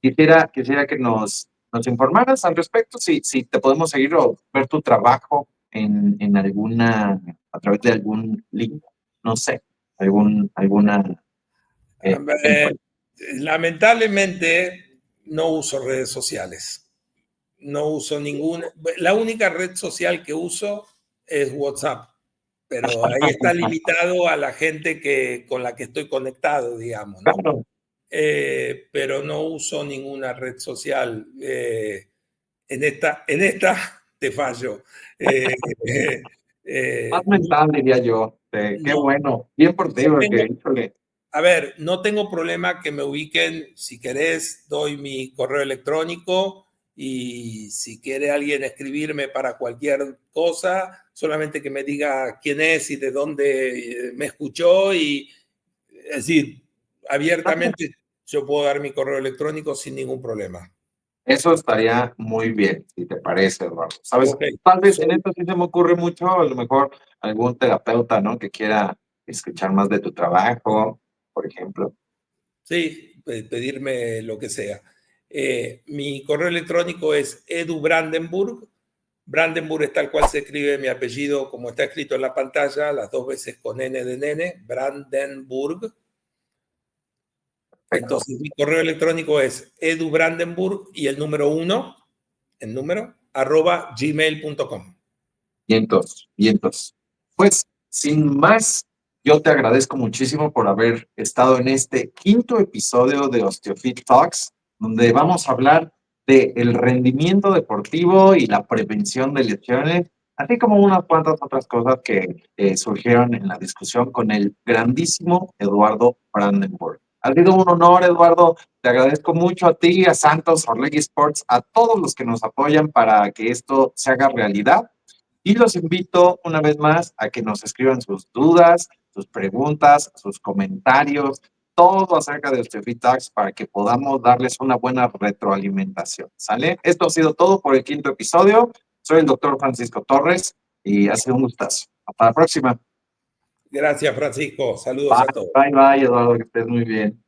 [SPEAKER 1] quisiera que nos informaras al respecto, si te podemos seguir o ver tu trabajo en alguna, a través de algún link, no sé, alguna...
[SPEAKER 2] Eh, Lamentablemente no uso redes sociales. No uso ninguna. La única red social que uso es WhatsApp, pero ahí está limitado a la gente con la que estoy conectado, digamos, ¿no?
[SPEAKER 1] Claro.
[SPEAKER 2] Pero no uso ninguna red social. En esta te fallo.
[SPEAKER 1] Más mental, diría yo. Qué
[SPEAKER 2] No,
[SPEAKER 1] bueno. Bien por ti,
[SPEAKER 2] no
[SPEAKER 1] porque,
[SPEAKER 2] tengo,
[SPEAKER 1] híjole.
[SPEAKER 2] a ver, no tengo problema que me ubiquen. Si querés, doy mi correo electrónico y si quiere alguien escribirme para cualquier cosa, solamente que me diga quién es y de dónde me escuchó. Y es decir, abiertamente yo puedo dar mi correo electrónico sin ningún problema.
[SPEAKER 1] Eso estaría muy bien, si te parece, Eduardo. Sabes,
[SPEAKER 2] Ok,
[SPEAKER 1] tal vez en
[SPEAKER 2] soy,
[SPEAKER 1] esto sí se me ocurre mucho, a lo mejor algún terapeuta, ¿no? Que quiera escuchar más de tu trabajo, por ejemplo.
[SPEAKER 2] sí, pedirme lo que sea. Mi correo electrónico es edubrandenburg. Brandenburg es tal cual se escribe mi apellido, como está escrito en la pantalla, las dos veces con N de nene, Brandenburg.
[SPEAKER 1] Perfecto.
[SPEAKER 2] Entonces, mi correo electrónico es edubrandenburg y el número 1, el número, @gmail.com.
[SPEAKER 1] Vientos, vientos. Pues, sin más, yo te agradezco muchísimo por haber estado en este quinto episodio de OsteoFit Talks, donde vamos a hablar del rendimiento deportivo y la prevención de lesiones, así como unas cuantas otras cosas que surgieron en la discusión con el grandísimo Eduardo Brandenburg. Ha sido un honor, Eduardo. Te agradezco mucho a ti, a Santos, Orlegui Sports, a todos los que nos apoyan para que esto se haga realidad. Y los invito una vez más a que nos escriban sus dudas, sus preguntas, sus comentarios, todo acerca de OsteoFit Talks para que podamos darles una buena retroalimentación. ¿Sale? Esto ha sido todo por el quinto episodio. Soy el doctor Francisco Torres y ha sido un gustazo. Hasta la próxima.
[SPEAKER 2] Gracias, Francisco. Saludos
[SPEAKER 1] Bye,
[SPEAKER 2] a todos.
[SPEAKER 1] bye, bye, Eduardo, que estés muy bien.